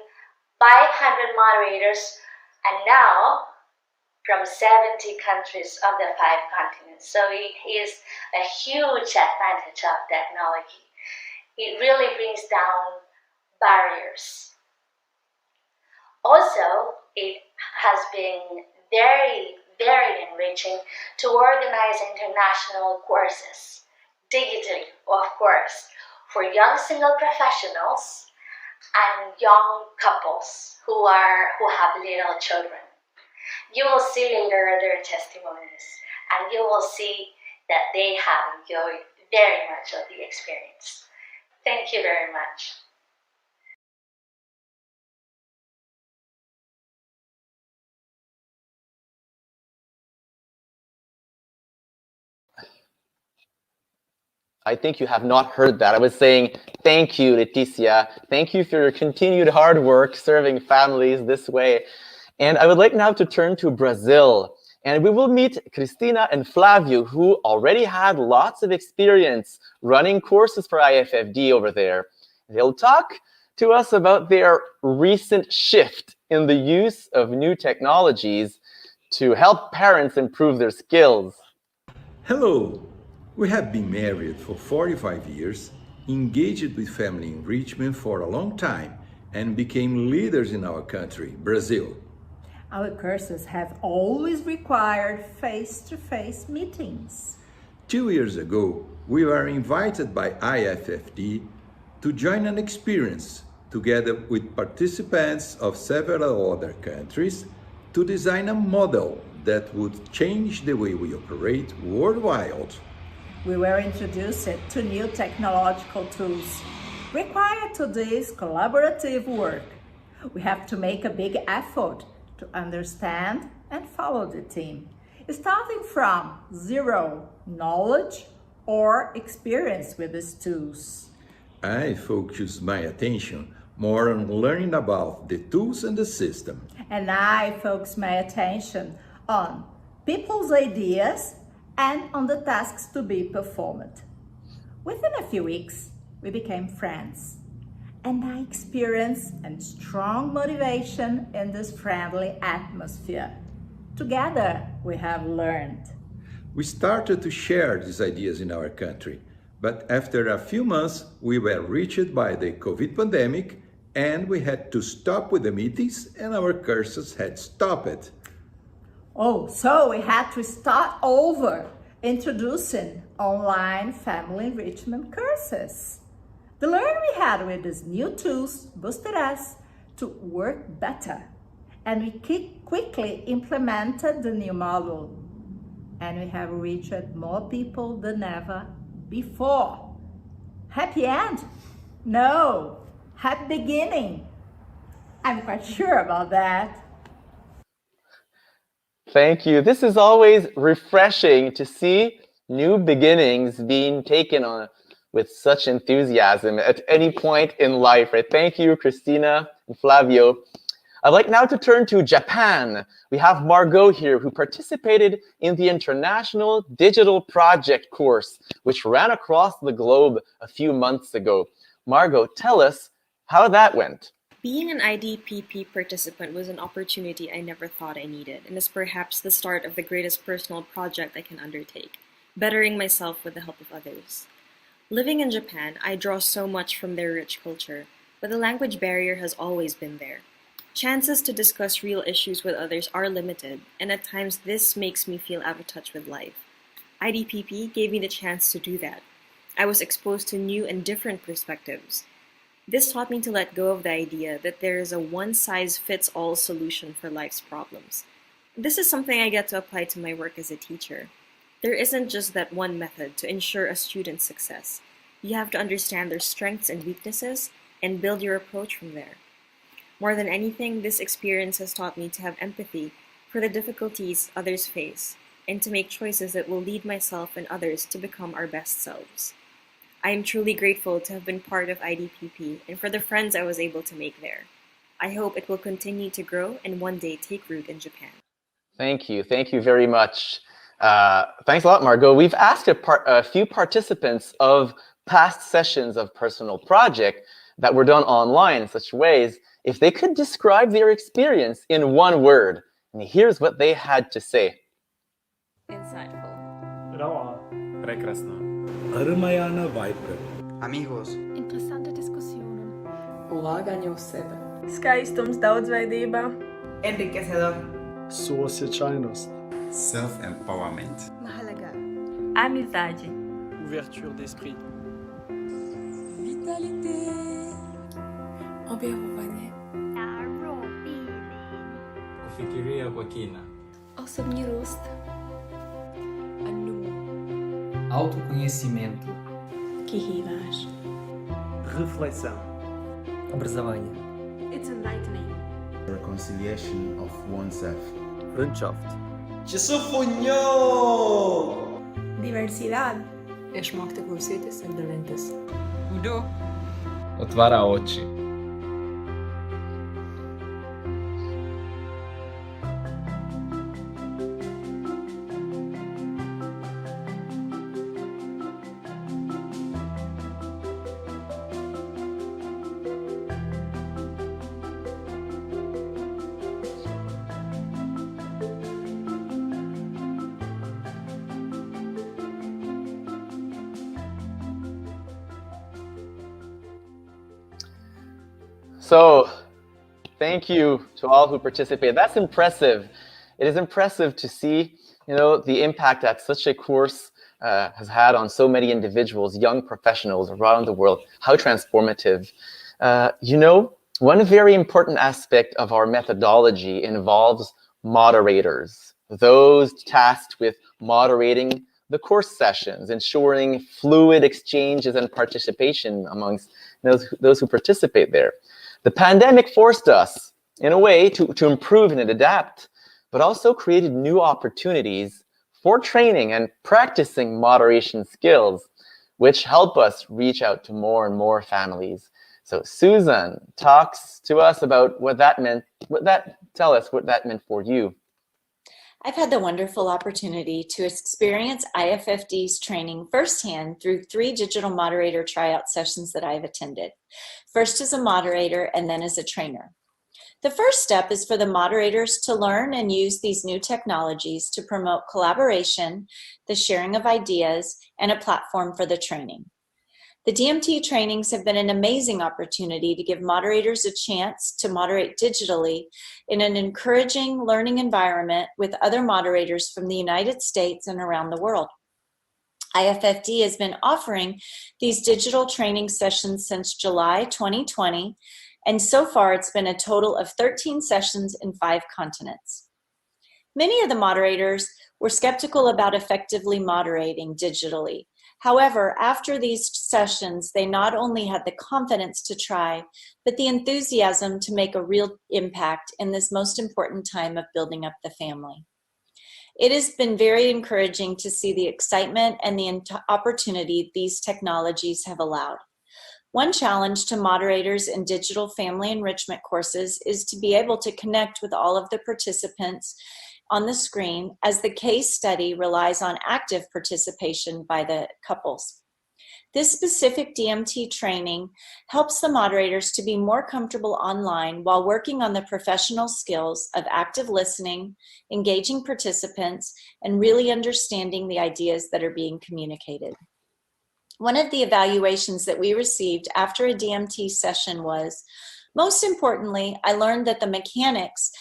500 moderators, and now from 70 countries of the 5 continents. So it is a huge advantage of technology. It really brings down barriers. Also, it has been very, very enriching to organize international courses, digitally, of course, for young single professionals and young couples who have little children. You will see later their testimonies, and you will see that they have enjoyed very much of the experience. Thank you very much. I think you have not heard that. I was saying, thank you, Leticia. Thank you for your continued hard work serving families this way. And I would like now to turn to Brazil. And we will meet Cristina and Flavio, who already had lots of experience running courses for IFFD over there. They'll talk to us about their recent shift in the use of new technologies to help parents improve their skills. Hello! We have been married for 45 years, engaged with family enrichment for a long time, and became leaders in our country, Brazil. Our courses have always required face-to-face meetings. 2 years ago, we were invited by IFFD to join an experience together with participants of several other countries to design a model that would change the way we operate worldwide. We were introduced to new technological tools required to this collaborative work. We have to make a big effort to understand and follow the team, starting from zero knowledge or experience with these tools. I focused my attention more on learning about the tools and the system. And I focused my attention on people's ideas and on the tasks to be performed. Within a few weeks, we became friends, and I experienced a strong motivation in this friendly atmosphere. Together, we have learned. We started to share these ideas in our country, but after a few months, we were reached by the COVID pandemic, and we had to stop with the meetings, and our courses had stopped. Oh, so we had to start over, introducing online family enrichment courses. The learning we had with these new tools boosted us to work better, and we quickly implemented the new model. And we have reached more people than ever before. Happy end? No, happy beginning. I'm quite sure about that. Thank you. This is always refreshing to see new beginnings being taken on with such enthusiasm at any point in life. Right? Thank you, Christina and Flavio. I'd like now to turn to Japan. We have Margot here, who participated in the International Digital Project course, which ran across the globe a few months ago. Margot, tell us how that went. Being an IDPP participant was an opportunity I never thought I needed, and is perhaps the start of the greatest personal project I can undertake, bettering myself with the help of others. Living in Japan, I draw so much from their rich culture, but the language barrier has always been there. Chances to discuss real issues with others are limited, and at times this makes me feel out of touch with life. IDPP gave me the chance to do that. I was exposed to new and different perspectives. This taught me to let go of the idea that there is a one-size-fits-all solution for life's problems. This is something I get to apply to my work as a teacher. There isn't just that one method to ensure a student's success. You have to understand their strengths and weaknesses and build your approach from there. More than anything, this experience has taught me to have empathy for the difficulties others face and to make choices that will lead myself and others to become our best selves. I am truly grateful to have been part of IDPP and for the friends I was able to make there. I hope it will continue to grow and one day take root in Japan. Thank you. Thank you very much. Thanks a lot, Margot. We've asked a few participants of past sessions of Personal Project that were done online in such ways if they could describe their experience in one word. And here's what they had to say. Insightful. Rawa. Прекрасно. Рмаяна вайбка. Amigos. Interesante diskussionen. Ulaganje u sebe. Skaistums daudzveidībā. Enriquecedor. Suosjećajnost. Self-empowerment. Mahalaga. Amizade. Ouverture d'esprit. Vitalité. Objawowanie. Kufikiria kwa kina. Osobní růst. Autoconhecimento. Kihívás. Reflexão. Образование. It's enlightening. Reconciliation of oneself. Vriendschaft. Diversidad. És mag te klausīties excelentes. Udo. Otvara oči. So, thank you to all who participated. That's impressive. It is impressive to see, the impact that such a course has had on so many individuals, young professionals around the world. How transformative. One very important aspect of our methodology involves moderators, those tasked with moderating the course sessions, ensuring fluid exchanges and participation amongst those who participate there. The pandemic forced us, in a way, to improve and adapt, but also created new opportunities for training and practicing moderation skills, which help us reach out to more and more families. So Susan talks to us about what that meant. Tell us what that meant for you. I've had the wonderful opportunity to experience IFFD's training firsthand through 3 digital moderator tryout sessions that I've attended. First as a moderator and then as a trainer. The first step is for the moderators to learn and use these new technologies to promote collaboration, the sharing of ideas, and a platform for the training. The DMT trainings have been an amazing opportunity to give moderators a chance to moderate digitally in an encouraging learning environment with other moderators from the United States and around the world. IFFD has been offering these digital training sessions since July 2020, and so far it's been a total of 13 sessions in 5 continents. Many of the moderators were skeptical about effectively moderating digitally. However, after these sessions, they not only had the confidence to try, but the enthusiasm to make a real impact in this most important time of building up the family. It has been very encouraging to see the excitement and the opportunity these technologies have allowed. One challenge to moderators in digital family enrichment courses is to be able to connect with all of the participants on the screen, as the case study relies on active participation by the couples. This specific DMT training helps the moderators to be more comfortable online while working on the professional skills of active listening, engaging participants, and really understanding the ideas that are being communicated. One of the evaluations that we received after a DMT session was, most importantly, I learned that the mechanics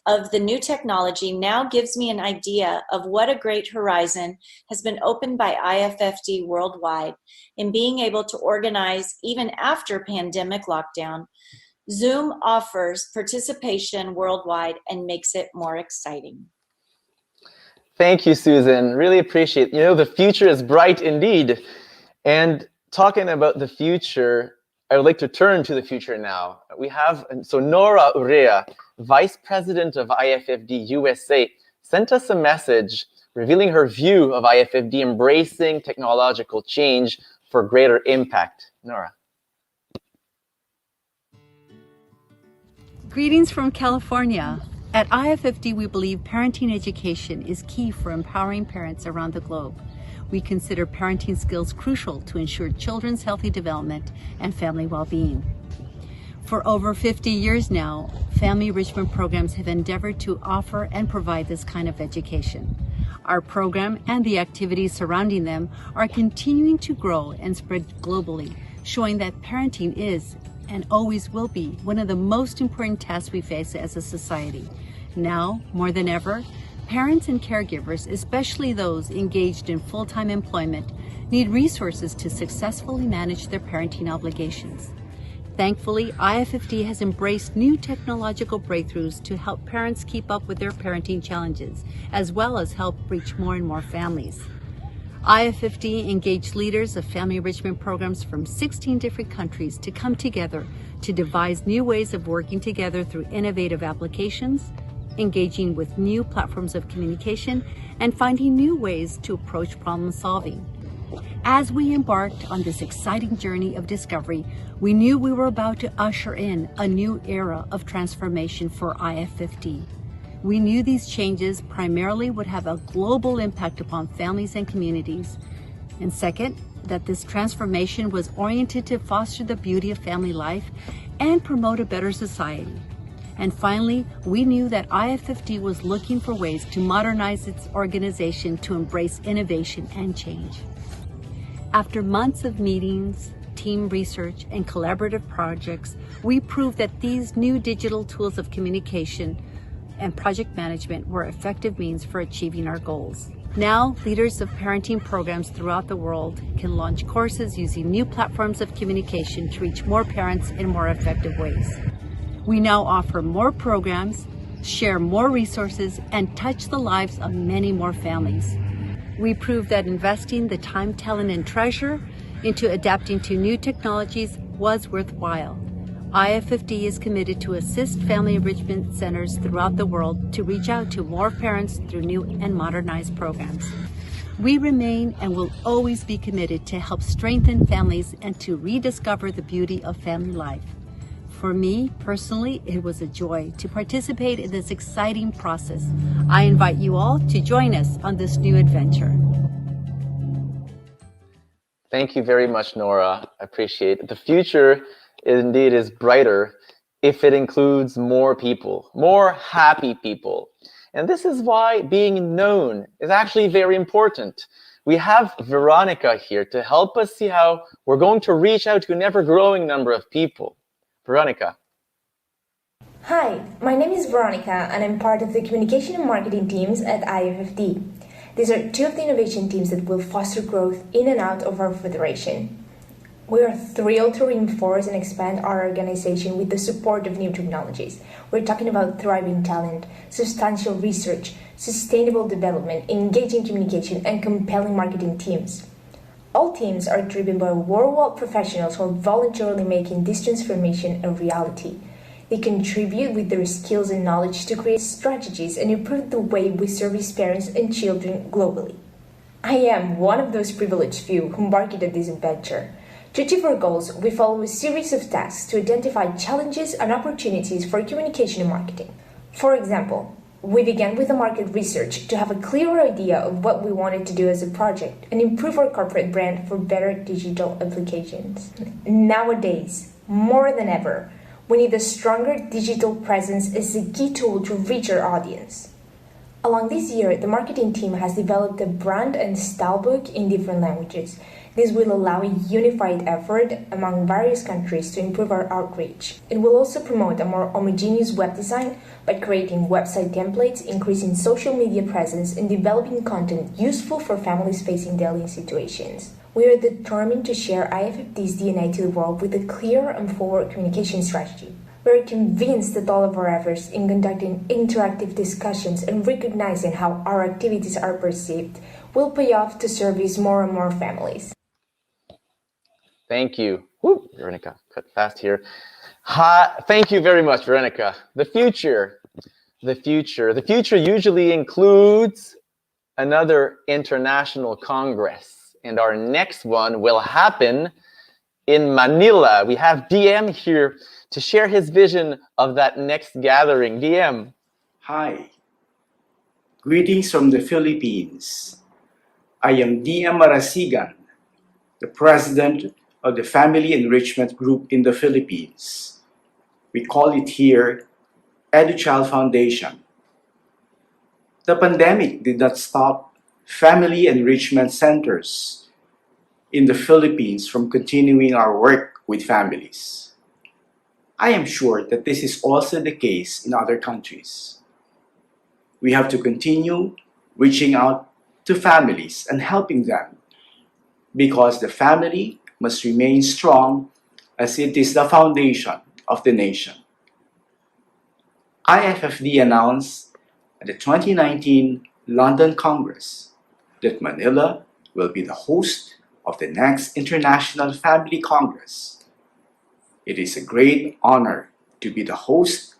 of the new technology now gives me an idea of what a great horizon has been opened by IFFD worldwide in being able to organize even after pandemic lockdown. Zoom offers participation worldwide and makes it more exciting. Thank you, Susan. Really appreciate it. The future is bright indeed. And talking about the future, I would like to turn to the future now. We have, Nora Urea, Vice President of IFFD USA, sent us a message revealing her view of IFFD embracing technological change for greater impact. Nora. Greetings from California. At IFFD, we believe parenting education is key for empowering parents around the globe. We consider parenting skills crucial to ensure children's healthy development and family well-being. For over 50 years now, family enrichment programs have endeavored to offer and provide this kind of education. Our program and the activities surrounding them are continuing to grow and spread globally, showing that parenting is and always will be one of the most important tasks we face as a society. Now, more than ever, parents and caregivers, especially those engaged in full-time employment, need resources to successfully manage their parenting obligations. Thankfully, IFFD has embraced new technological breakthroughs to help parents keep up with their parenting challenges, as well as help reach more and more families. IFFD engaged leaders of family enrichment programs from 16 different countries to come together to devise new ways of working together through innovative applications, engaging with new platforms of communication, and finding new ways to approach problem solving. As we embarked on this exciting journey of discovery, we knew we were about to usher in a new era of transformation for IFFD. We knew these changes primarily would have a global impact upon families and communities. And second, that this transformation was oriented to foster the beauty of family life and promote a better society. And finally, we knew that IFFD was looking for ways to modernize its organization to embrace innovation and change. After months of meetings, team research and collaborative projects, we proved that these new digital tools of communication and project management were effective means for achieving our goals. Now, leaders of parenting programs throughout the world can launch courses using new platforms of communication to reach more parents in more effective ways. We now offer more programs, share more resources, and touch the lives of many more families. We proved that investing the time, talent, and treasure into adapting to new technologies was worthwhile. IFFD is committed to assist family enrichment centers throughout the world to reach out to more parents through new and modernized programs. We remain and will always be committed to help strengthen families and to rediscover the beauty of family life. For me, personally, it was a joy to participate in this exciting process. I invite you all to join us on this new adventure. Thank you very much, Nora. I appreciate it. The future indeed is brighter if it includes more people, more happy people. And this is why being known is actually very important. We have Veronica here to help us see how we're going to reach out to an ever-growing number of people. Veronica. Hi, my name is Veronica and I'm part of the communication and marketing teams at IFFD. These are two of the innovation teams that will foster growth in and out of our federation. We are thrilled to reinforce and expand our organization with the support of new technologies. We're talking about thriving talent, substantial research, sustainable development, engaging communication, and compelling marketing teams. All teams are driven by worldwide professionals who are voluntarily making this transformation a reality. They contribute with their skills and knowledge to create strategies and improve the way we service parents and children globally. I am one of those privileged few who embarked on this adventure. To achieve our goals, we follow a series of tasks to identify challenges and opportunities for communication and marketing. For example, we began with a market research to have a clearer idea of what we wanted to do as a project and improve our corporate brand for better digital applications. Nowadays, more than ever, we need a stronger digital presence as a key tool to reach our audience. Along this year, the marketing team has developed a brand and style book in different languages. This will allow a unified effort among various countries to improve our outreach. It will also promote a more homogeneous web design by creating website templates, increasing social media presence, and developing content useful for families facing daily situations. We are determined to share IFFD's DNA to the world with a clear and forward communication strategy. We are convinced that all of our efforts in conducting interactive discussions and recognizing how our activities are perceived will pay off to service more and more families. Thank you. Woo, Veronica, cut fast here. Thank you very much, Veronica. The future usually includes another international congress. And our next one will happen in Manila. We have DM here to share his vision of that next gathering. DM. Hi. Greetings from the Philippines. I am DM Marasigan, the president of the Family Enrichment Group in the Philippines. We call it here EduChild Foundation. The pandemic did not stop family enrichment centers in the Philippines from continuing our work with families. I am sure that this is also the case in other countries. We have to continue reaching out to families and helping them because the family must remain strong as it is the foundation of the nation. IFFD announced at the 2019 London Congress that Manila will be the host of the next International Family Congress. It is a great honor to be the host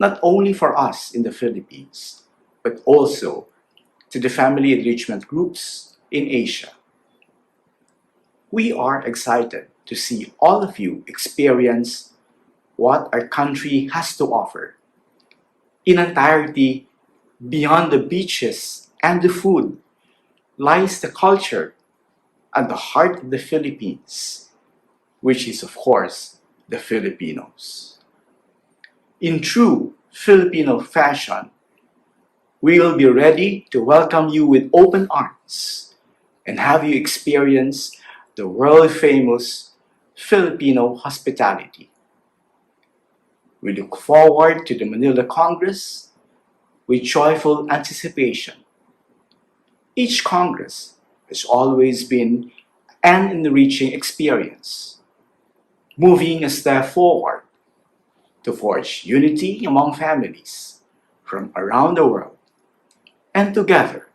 not only for us in the Philippines, but also to the family enrichment groups in Asia. We are excited to see all of you experience what our country has to offer. In entirety, beyond the beaches and the food, lies the culture at the heart of the Philippines, which is, of course, the Filipinos. In true Filipino fashion, we will be ready to welcome you with open arms and have you experience the world-famous Filipino hospitality. We look forward to the Manila Congress with joyful anticipation. Each Congress has always been an enriching experience, moving a step forward to forge unity among families from around the world and together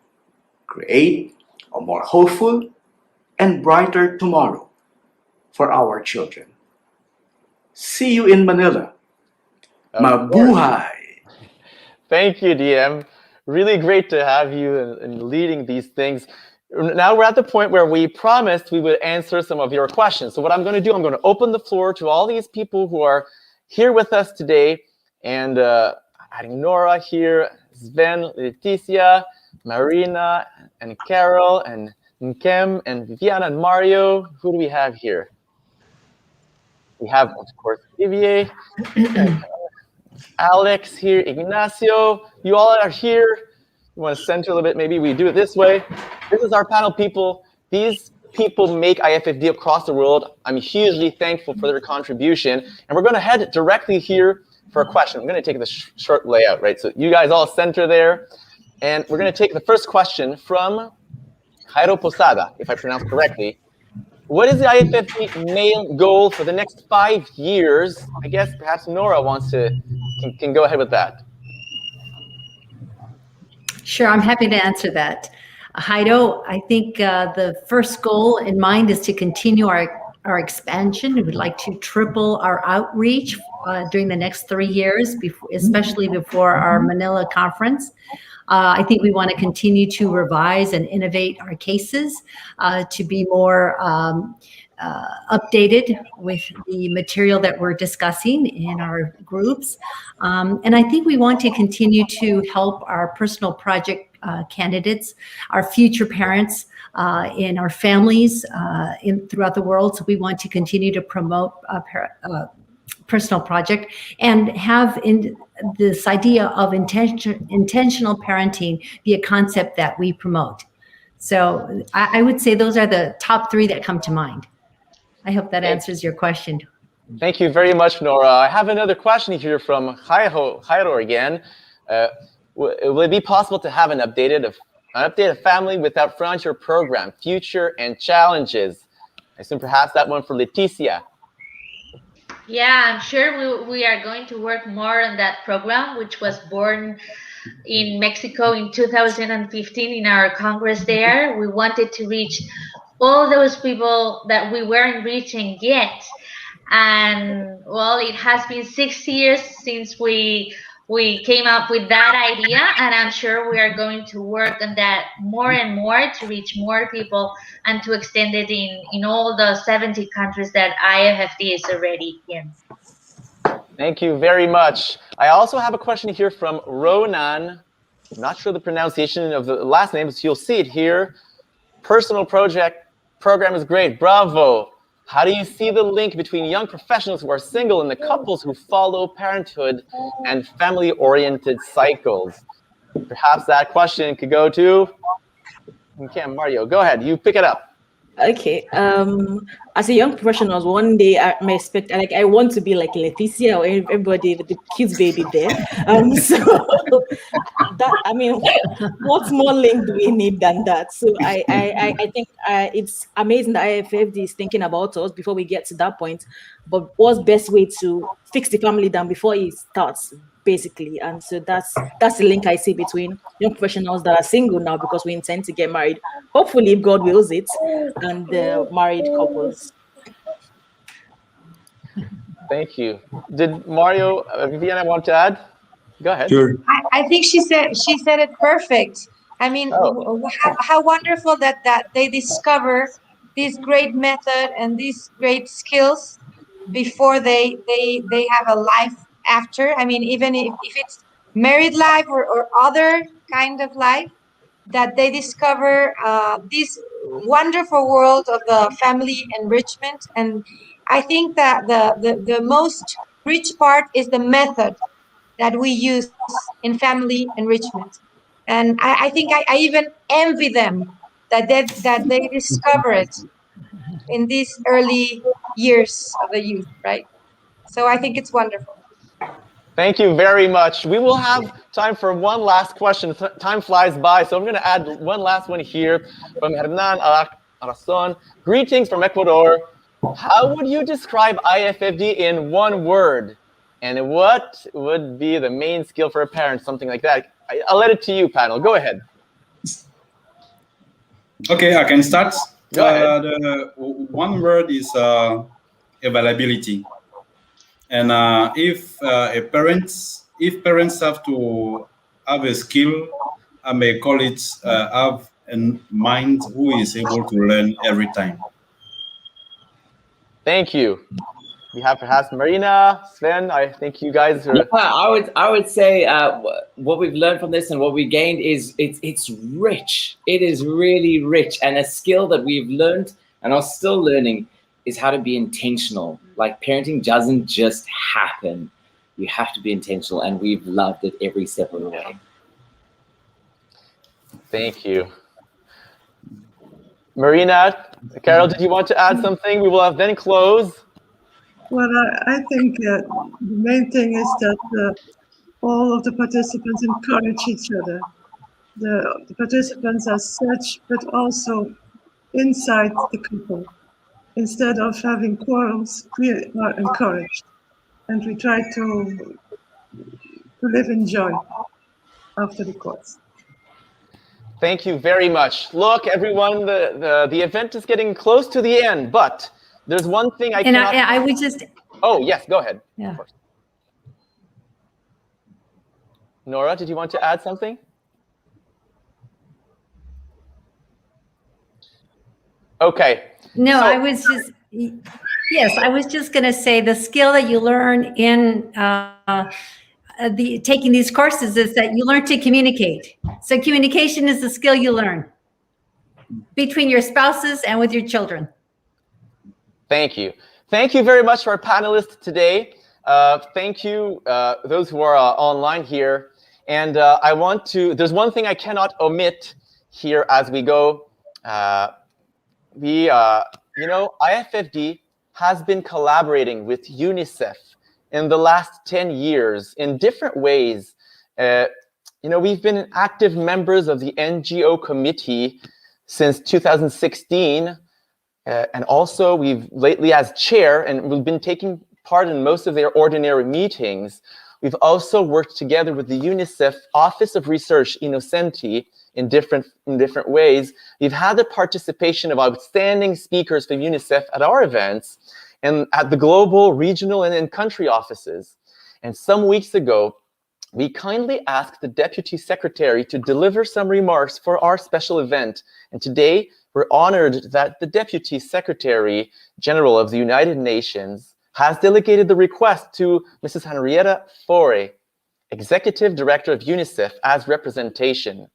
create a more hopeful and brighter tomorrow for our children. See you in Manila. Mabuhay! Thank you, DM. Really great to have you in leading these things. Now we're at the point where we promised we would answer some of your questions. So what I'm going to do, I'm going to open the floor to all these people who are here with us today. And adding Nora here, Sven, Leticia, Marina, and Carol, and Nkem, and Viviana, and Mario. Who do we have here? We have, of course, Olivier, Alex here, Ignacio. You all are here. You want to center a little bit? Maybe we do it this way. This is our panel people. These people make IFFD across the world. I'm hugely thankful for their contribution. And we're going to head directly here for a question. I'm going to take the short layout, right? So you guys all center there. And we're going to take the first question from Jairo Posada, if I pronounce correctly. What is the IFFD main goal for the next 5 years? I guess perhaps Nora can go ahead with that. Sure, I'm happy to answer that. Heido, I think the first goal in mind is to continue our expansion. We would like to triple our outreach during the next 3 years, especially before our Manila conference. I think we want to continue to revise and innovate our cases to be more updated with the material that we're discussing in our groups. And I think we want to continue to help our personal project candidates, our future parents, in our families throughout the world. So we want to continue to promote personal project and have this idea of intentional parenting be a concept that we promote. So I would say those are the top 3 that come to mind. I hope that answers your question. Thank you very much, Nora. I have another question here from Jairo again. Will it be possible to have an updated family without frontier program, future and challenges? I assume perhaps that one for Leticia. Yeah, I'm sure we are going to work more on that program, which was born in Mexico in 2015 in our Congress there. We wanted to reach all those people that we weren't reaching yet. And well, it has been 6 years since we came up with that idea, and I'm sure we are going to work on that more and more to reach more people and to extend it in all the 70 countries that IFFD is already in. Thank you very much. I also have a question here from Ronan. I'm not sure the pronunciation of the last name, so you'll see it here. Personal program is great. Bravo. How do you see the link between young professionals who are single and the couples who follow parenthood and family-oriented cycles? Perhaps that question could go to Mario. Go ahead. You pick it up. Okay. As a young professional, one day I expect, I want to be like Leticia or everybody, the kids' baby there. So that, what more link do we need than that? So I think it's amazing that IFFD is thinking about us before we get to that point. But what's best way to fix the family than before it starts, basically? And so that's the link I see between young professionals that are single now because we intend to get married, hopefully if God wills it, and the married couples. Thank you. Did Mario, Viviana want to add? Go ahead. Sure. I think she said it perfect. I mean, how wonderful that they discover this great method and these great skills before they have a life after. I mean, even if it's married life or other kind of life, that they discover this wonderful world of the family enrichment. And I think that the most rich part is the method that we use in family enrichment. And I think I even envy them that they discover it in these early years of the youth, right? So I think it's wonderful. Thank you very much. We will have time for one last question. Time flies by, so I'm going to add one last one here from Hernan Arazon. Greetings from Ecuador. How would you describe IFFD in one word? And what would be the main skill for a parent? Something like that. I'll let it to you, panel. Go ahead. Okay, I can start. Go ahead. The one word is availability. And if parents have to have a skill, I may call it have a mind who is able to learn every time. Thank you. We have perhaps Marina, Sven. I think you guys are. Yeah, I would say what we've learned from this and what we gained is it's rich. It is really rich, and a skill that we've learned and are still learning is how to be intentional. Like parenting doesn't just happen. You have to be intentional, and we've loved it every step of the way. Thank you. Marina, Carol, did you want to add something? We will have then close. Well, I think the main thing is that all of the participants encourage each other. The participants as such, but also inside the couple. Instead of having quarrels, we are encouraged, and we try to live in joy after the course. Thank you very much. Look, everyone, the event is getting close to the end, but there's one thing I cannot... I would just... Oh, yes, go ahead. Yeah. Nora, did you want to add something? Okay. No, I was just... Yes, I was just going to say the skill that you learn in taking these courses is that you learn to communicate. So communication is the skill you learn between your spouses and with your children. Thank you. Thank you very much to our panelists today. Thank you, those who are online here. And I want to, there's one thing I cannot omit here as we go. You know, IFFD has been collaborating with UNICEF in the last 10 years in different ways. You know, we've been active members of the NGO committee since 2016. And also we've lately as chair, and we've been taking part in most of their ordinary meetings. We've also worked together with the UNICEF Office of Research, Innocenti, in different ways. We've had the participation of outstanding speakers from UNICEF at our events and at the global, regional, and in-country offices. And some weeks ago, we kindly asked the Deputy Secretary to deliver some remarks for our special event. And today, we're honored that the Deputy Secretary General of the United Nations has delegated the request to Mrs. Henrietta Fore, Executive Director of UNICEF, as representation.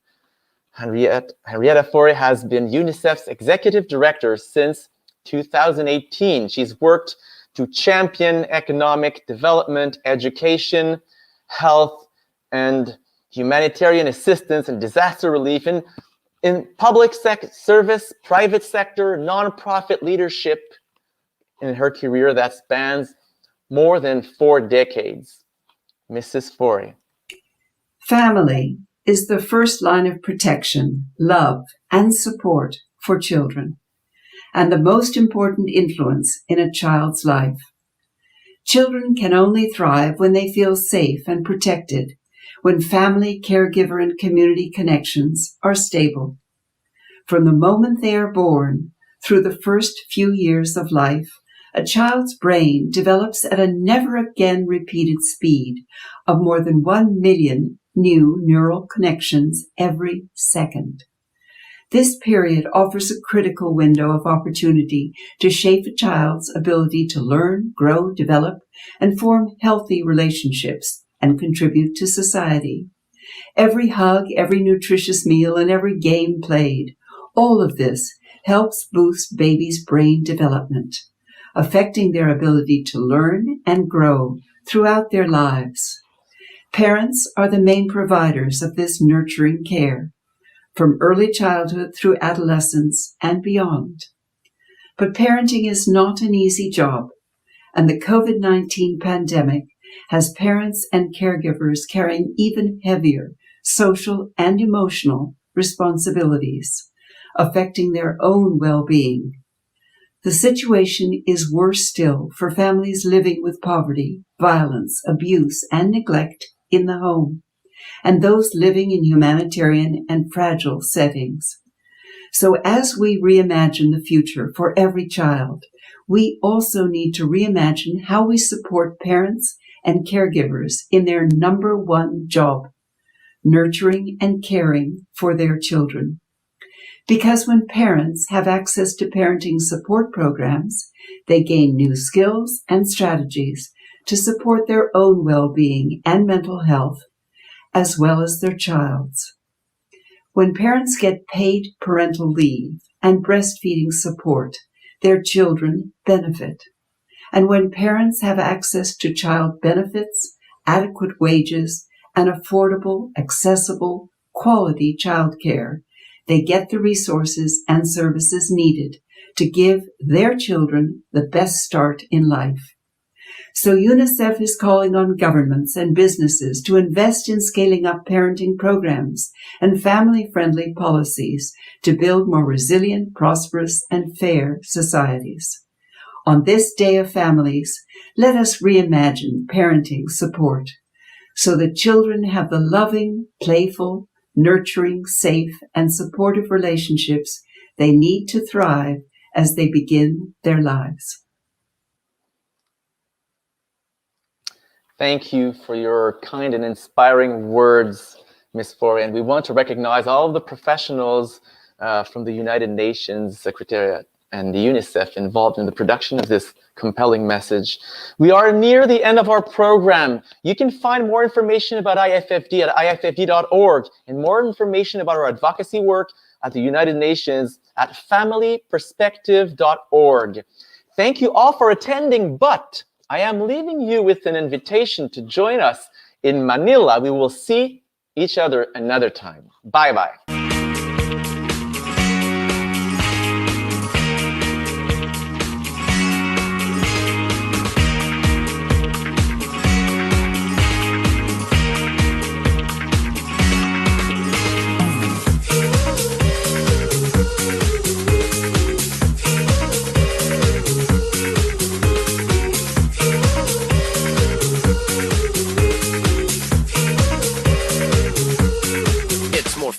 Henrietta Fore has been UNICEF's Executive Director since 2018. She's worked to champion economic development, education, health, and humanitarian assistance and disaster relief in public service, private sector, nonprofit leadership in her career that spans more than 4 decades. Mrs. Fore. Family is the first line of protection, love, and support for children, and the most important influence in a child's life. Children can only thrive when they feel safe and protected, when family, caregiver, and community connections are stable. From the moment they are born, through the first few years of life, a child's brain develops at a never-again repeated speed of more than 1 million new neural connections every second. This period offers a critical window of opportunity to shape a child's ability to learn, grow, develop, and form healthy relationships and contribute to society. Every hug, every nutritious meal, and every game played, all of this helps boost babies' brain development, affecting their ability to learn and grow throughout their lives. Parents are the main providers of this nurturing care, from early childhood through adolescence and beyond. But parenting is not an easy job, and the COVID-19 pandemic has parents and caregivers carrying even heavier social and emotional responsibilities, affecting their own well-being. The situation is worse still for families living with poverty, violence, abuse, and neglect in the home, and those living in humanitarian and fragile settings. So as we reimagine the future for every child, we also need to reimagine how we support parents and caregivers in their number one job, nurturing and caring for their children. Because when parents have access to parenting support programs, they gain new skills and strategies to support their own well-being and mental health, as well as their child's. When parents get paid parental leave and breastfeeding support, their children benefit. And when parents have access to child benefits, adequate wages, and affordable, accessible, quality childcare, they get the resources and services needed to give their children the best start in life. So UNICEF is calling on governments and businesses to invest in scaling up parenting programs and family-friendly policies to build more resilient, prosperous, and fair societies. On this Day of Families, let us reimagine parenting support so that children have the loving, playful, nurturing, safe, and supportive relationships they need to thrive as they begin their lives. Thank you for your kind and inspiring words, Ms. Florian. We want to recognize all of the professionals from the United Nations Secretariat and the UNICEF involved in the production of this compelling message. We are near the end of our program. You can find more information about IFFD at IFFD.org and more information about our advocacy work at the United Nations at familyperspective.org. Thank you all for attending, but I am leaving you with an invitation to join us in Manila. We will see each other another time. Bye-bye.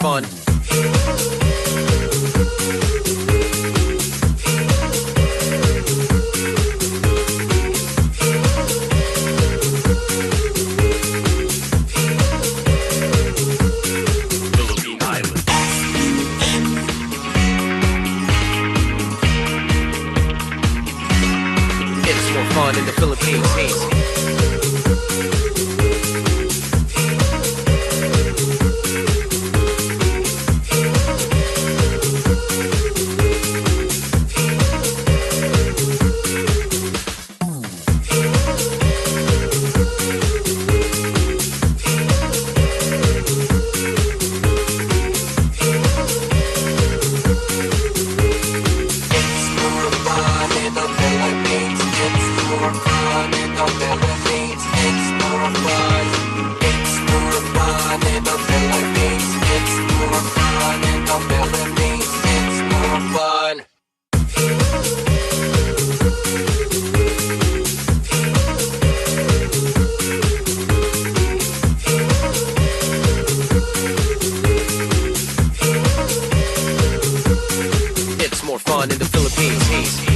Fun. Philippine Islands. It's more fun in the Philippines. It's more fun in the Philippines.